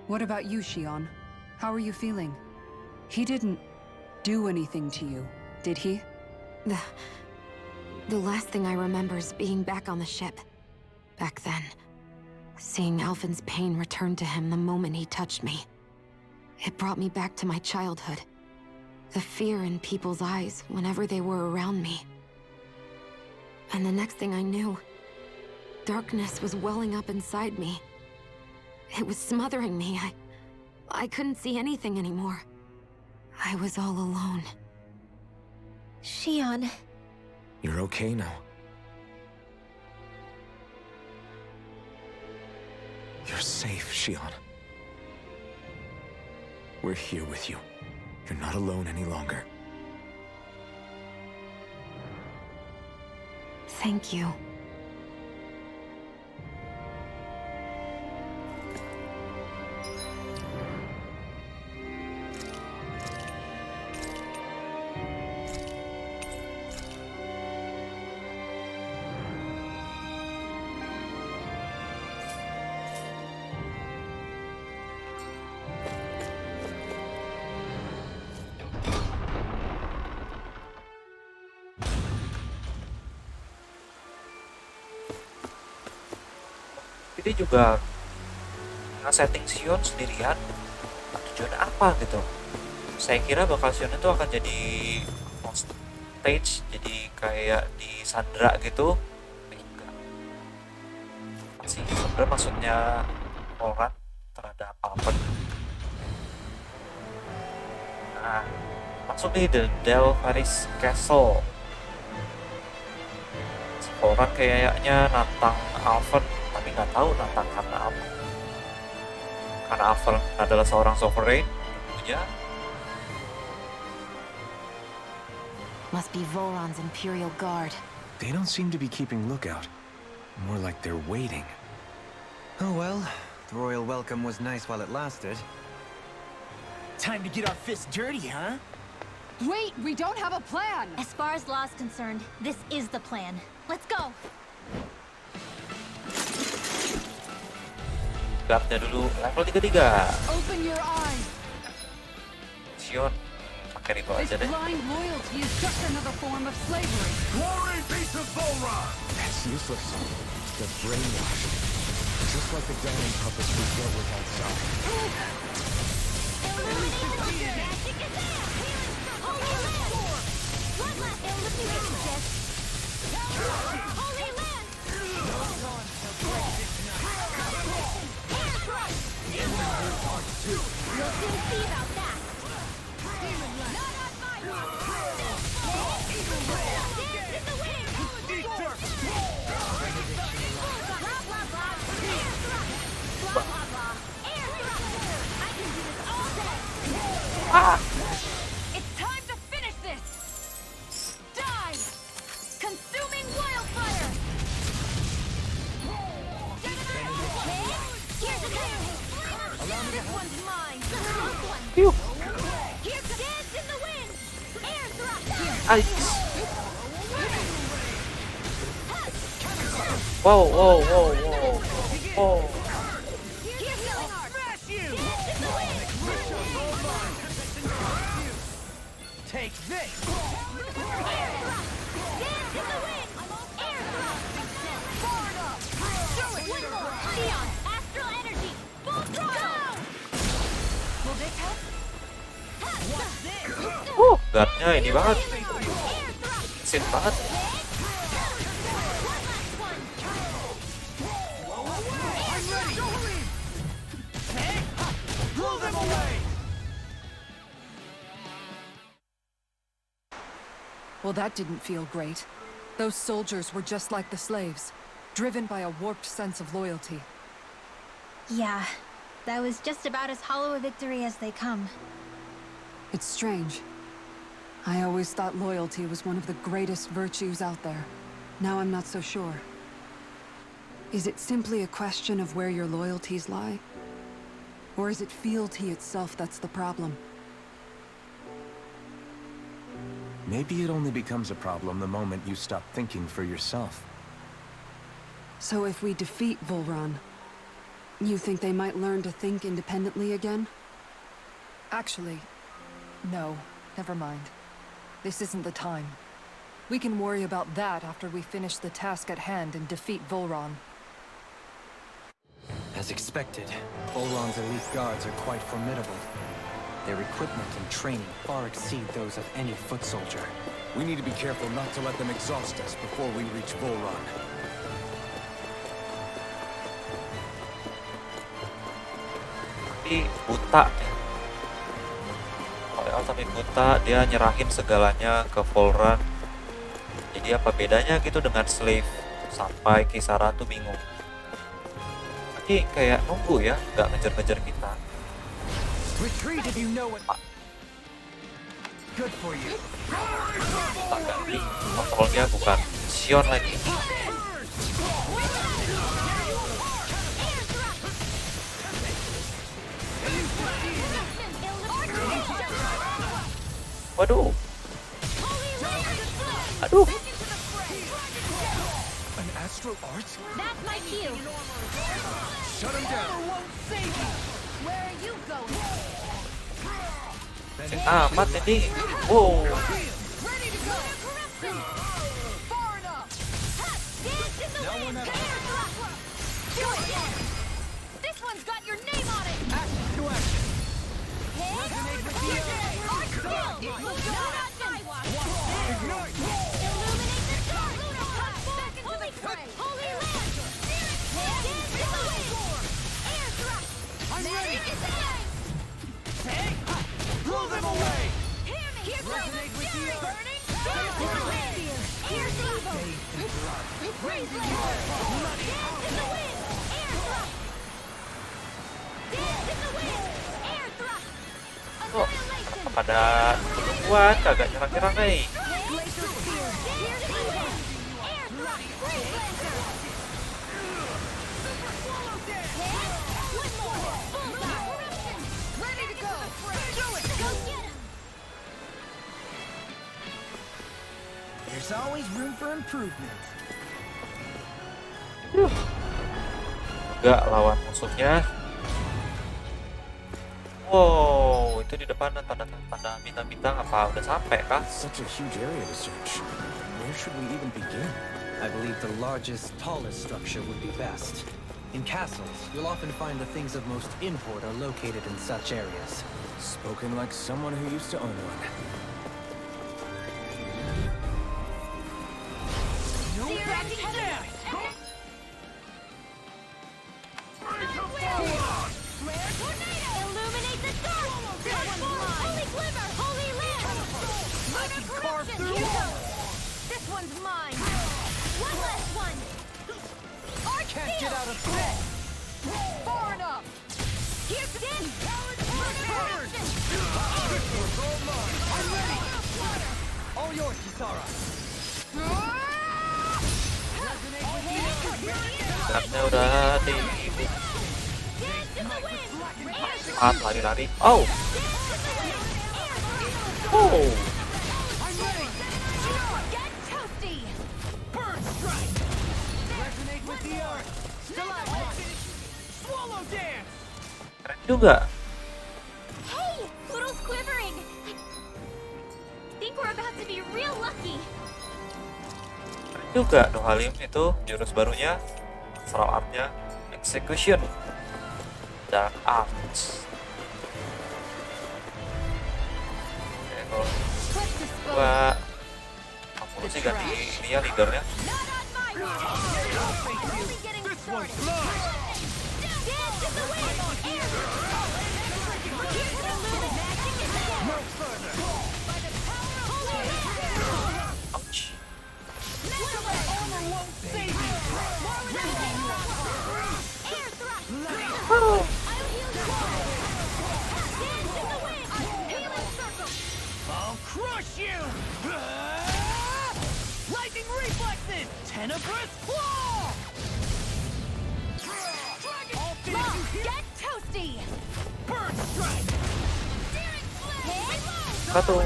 What about you, Shion? How are you feeling? He didn't do anything to you, did he? The last thing I remember is being back on the ship. Back then. Seeing Alphen's pain return to him the moment he touched me. It brought me back to my childhood. The fear in people's eyes whenever they were around me. And the next thing I knew, darkness was welling up inside me. It was smothering me. I couldn't see anything anymore. I was all alone. Shion. You're okay now. You're safe, Shion. We're here with you. You're not alone any longer. Thank you. Ini juga nge-setting Sion sendirian, tujuan apa gitu. Saya kira bakal Sion itu akan jadi on stage, jadi kayak di Sandra gitu. Enggak. Sih sebenarnya maksudnya orang terhadap Alphen. Nah, langsung di The Delvaris Castle. Orang kayaknya nantang Alphen, tapi nggak tahu nantang karena apa. Karena Alphen adalah seorang sovereign, dulunya. Must be Volron's Imperial Guard. They don't seem to be keeping lookout. More like they're waiting. Oh well, the royal welcome was nice while it lasted. Time to get our fists dirty, huh? Wait, we don't have a plan! As far as Law's concerned, this is the plan. Let's go! Guardnya dulu level 33. Open your eyes! Sion pakai rifle This aja deh. blind loyalty is just another form of slavery. Glory be to Volron! That's useless. They're brainwashed. Just like the diamond puppets we dealt with outside. Holy Land! We'll soon see about that. Not on my watch. Dance in the wind. Blah blah blah. Air thrust. Blah blah blah. Air thrust. I can do this all day. It's time to finish this! Die! Consuming wildfire! Here's a thing. This one's mine! Phew. Here's dance in the wind. Air thrust. Ice. Wow, wow, wow, wow. Oh. Here's healing art. Dance in the wind. Take this! Air thrust. Dance in the wind. Air thrust. Forward up. Do it. One more. Neon. Astral energy. Full throttle. Will this help? Guardnya ini banget. Air thrust. Sin banget. Blow them away! Well, that didn't feel great. Those soldiers were just like the slaves, driven by a warped sense of loyalty. Yeah, that was just about as hollow a victory as they come. It's strange. I always thought loyalty was one of the greatest virtues out there. Now I'm not so sure. Is it simply a question of where your loyalties lie? Or is it fealty itself that's the problem? Maybe it only becomes a problem the moment you stop thinking for yourself. So if we defeat Volron, you think they might learn to think independently again? Actually, no. Never mind. This isn't the time. We can worry about that after we finish the task at hand and defeat Volron. As expected, Volron's elite guards are quite formidable. Their equipment and training far exceed those of any foot soldier. We need to be careful not to let them exhaust us before we reach Volron. Tapi buta. Padahal tapi buta, dia nyerahin segalanya ke Volron. Jadi apa bedanya gitu dengan slave? Sampai Kisara tuh bingung. Tapi kayak nunggu ya, nggak ngejar-ngejar kita. Retreat if you know it. Good for you. Tak ganti, kontrolnya bukan Sion lagi. Waduh. Aduh. An astral art? That's my cue. Shut him down. Where are you going? Amat ini. Wow. Ready to go. Far enough. Dance in the wind. Do it. This one's got your name on it. Action to action. Resonate with you. Art skill. Not my watch. Ignite. Illuminate the dark. Back into the fray. Holy land. Dance in the wind. Air thrust. I'm ready. Magic is alive. Blow them away. Hear me. Resonate with you. Burning. Dance in the wind. Here's evil. Breeze land. Dance in the wind. Air thrust. Dance in the wind. Air thrust. Kok Annihilation. pada keduluan kagak nyerang-nyerang nih. Glacier spear. Dance in the wind. Air thrust. Breeze lancer. Super swallow dance. One more. Bullseye. Eruption. Ready to go. Do it. Go get him. There's always room for improvement. Enggak lawan musuhnya. Wow, itu di depan tanda bintang-bintang apa udah sampai kah? Such a huge area to search. Where should we even begin? I believe the largest, tallest structure would be best. In castles, you'll often find the things of most import are located in such areas. Spoken like someone who used to own one. No backing down. Flare tornado. Illuminate the dark. Transform. Holy glimmer. Holy land. Lunar corruption. Here goes. This one's mine. One last one. Art Can't get field. out of bed. Far enough. Here's the din. Lunar corruption. I'm ready. All yours, Kisara. Karena udah di Dance in the wind. lari-lari. Oh. Oh. Get toasty. Burn strike. Resonate with the earth. Stalagmite. Swallow dance. Keren juga. Hey, little quivering. Think we're about to be real lucky. Keren juga Doh Halim itu jurus barunya. Serau artnya Execution. Dark Arts. Oke, kalau Quick to spoke. gua aku sih ganti ini ya leadernya. Not on my watch. Only getting started. Dance in the wind. Here's the lumen. Magic is alive. No further. By the power of holy land. Ouch. Armor won't save you. Air thrust. Tenebrous Claw! Mom, get toasty! Bird strike! Hit! Satu.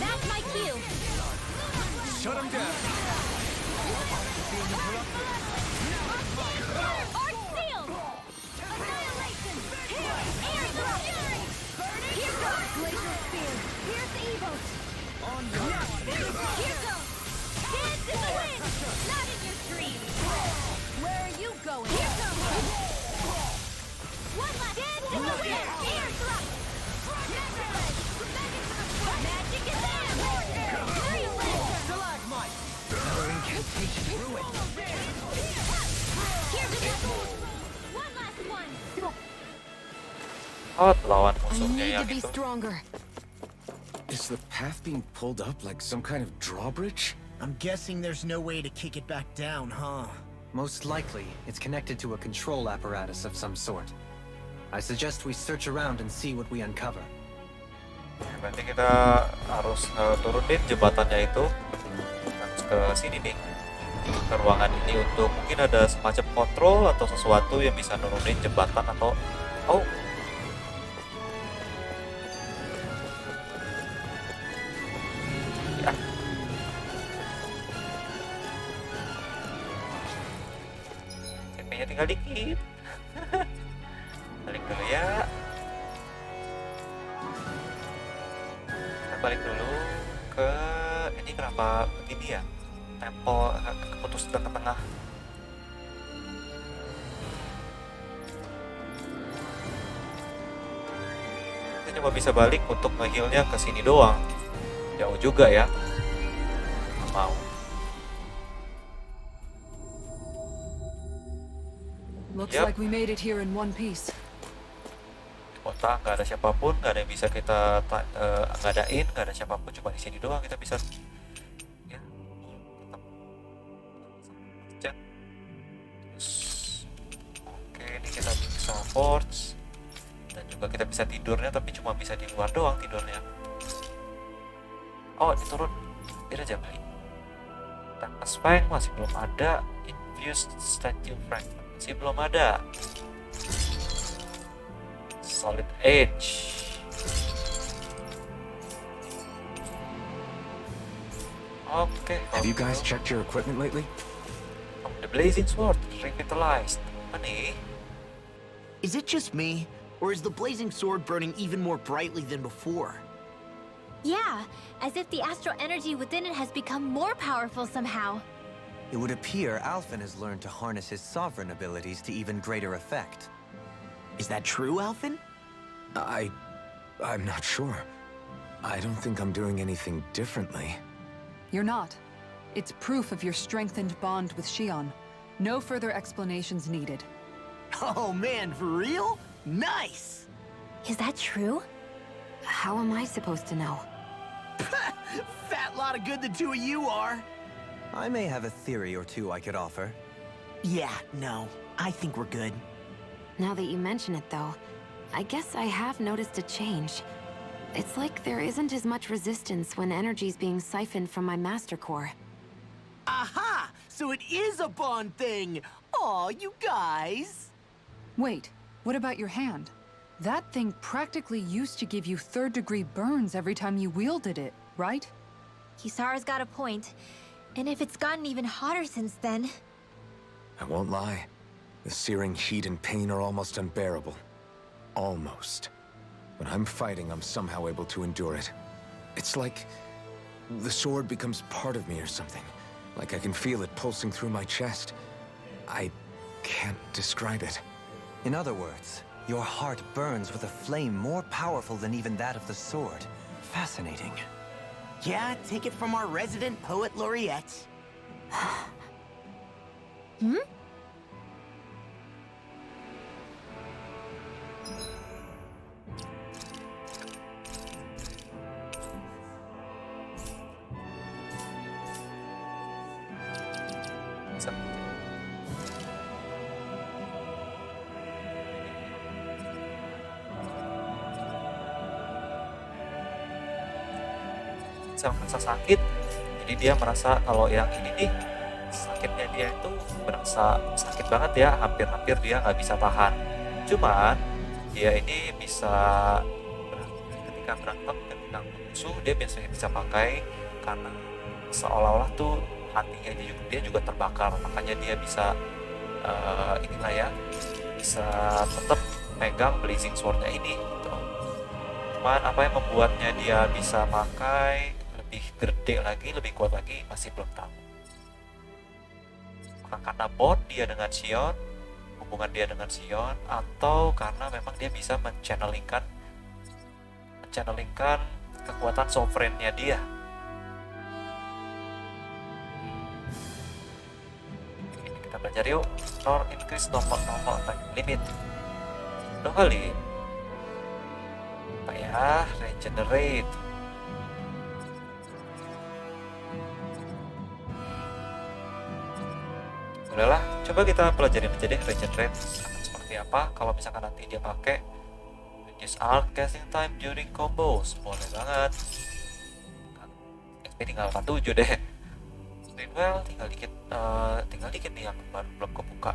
That's my cue! Shut him down! Arc sealed! Annihilation! Air thrust! Here goes! Glacial spear! Here's Evo! Here goes! Dance in the wind! Not in your dreams! Where are you going? Here goes! One last! Dance in the wind! Air thrust! Magic is there! Three lanterns! Stalagmite! Another incantation ruined! Here's another! One last one! Oh, lawan I musuhnya need yang to be itu. stronger. Is the path being pulled up like some kind of drawbridge? I'm guessing there's no way to kick it back down, huh? Most likely, it's connected to a control apparatus of some sort. I suggest we search around and see what we uncover. Berarti kita harus turunin jembatannya itu. Harus ke sini nih. Ke ruangan ini untuk mungkin ada semacam kontrol atau sesuatu yang bisa nurunin jembatan atau oh. Ya. CP-nya tinggal dikit. Balik dulu ya. Kita balik dulu ke ini kenapa begini ya? Tempo keputus ke tengah. Kita cuma bisa balik untuk nge-healnya ke sini doang. Jauh juga ya. Nggak mau. Looks Yep. like we made it here in one piece. Kota nggak ada siapapun, nggak ada yang bisa kita ngadain, nggak ada siapapun, cuma di sini doang kita bisa ya tetap terus oke ini kita bisa forge dan juga kita bisa tidurnya tapi cuma bisa di luar doang tidurnya. Oh ini turun ini aja beli Tempest Fang masih belum ada, Infused Statue Fragment masih belum ada, Solid Edge. Okay. Have you guys checked your equipment lately? The Blazing Sword revitalized. Apa nih? Is it just me, or is the blazing sword burning even more brightly than before? Yeah, as if the astral energy within it has become more powerful somehow. It would appear Alphen has learned to harness his sovereign abilities to even greater effect. Is that true, Alphen? I'm not sure. I don't think I'm doing anything differently. You're not. It's proof of your strengthened bond with Xion. No further explanations needed. Oh man, for real? Nice! Is that true? How am I supposed to know? Fat lot of good the two of you are. I may have a theory or two I could offer. Yeah, no, I think we're good. Now that you mention it, though, I guess I have noticed a change. It's like there isn't as much resistance when energy's being siphoned from my master core. Aha! So it is a bond thing! Aw, you guys! Wait, what about your hand? That thing practically used to give you third-degree burns every time you wielded it, right? Kisara's got a point. And if it's gotten even hotter since then... I won't lie. The searing heat and pain are almost unbearable. Almost. When I'm fighting, I'm somehow able to endure it. It's like the sword becomes part of me or something. Like I can feel it pulsing through my chest. I can't describe it. In other words, your heart burns with a flame more powerful than even that of the sword. Fascinating. Yeah, take it from our resident poet laureate. Hmm? Merasa sakit, jadi dia merasa kalau yang ini nih sakitnya dia itu berasa sakit banget ya, hampir-hampir dia nggak bisa tahan. Cuman dia ini bisa ketika berantem ketika musuh dia biasanya bisa pakai karena seolah-olah tuh hatinya dia juga terbakar, makanya dia bisa inilah ya, bisa tetap pegang blazing swordnya ini gitu. Cuman apa yang membuatnya dia bisa pakai lebih gede lagi, lebih kuat lagi, masih belum tahu. Maka karena bond dia dengan Sion, hubungan dia dengan Sion, atau karena memang dia bisa mencannelingkan kekuatan sovereignnya dia. Kita belajar yuk. Nor increase normal attack limit. Dua kali. Apa ya? Regenerate. Bolehlah, coba kita pelajarin aja deh regenerate akan seperti apa kalau misalkan nanti dia pakai reduce arc casting time during combos. Boleh banget. XP tinggal 47 deh. Well, tinggal dikit nih yang belum kebuka.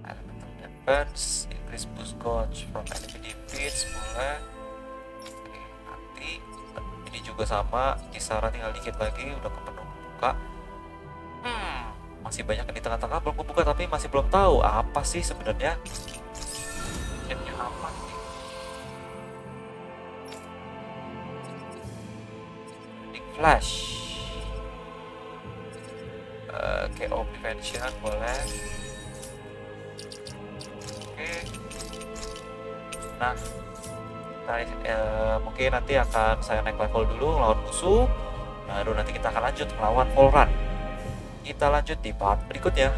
Elemental defense, increase boost gauge from enemy defeats, boleh. Nanti ini juga sama, kisaran tinggal dikit lagi, udah kepenuh buka. Masih banyak yang di tengah-tengah belum kebuka, tapi masih belum tahu apa sih sebenarnya. Shitnya apa sih? Flash, KO prevention boleh. Oke. Nah, mungkin nanti akan saya naik level dulu melawan musuh, baru nanti kita akan lanjut melawan Volran. Kita lanjut di part berikutnya.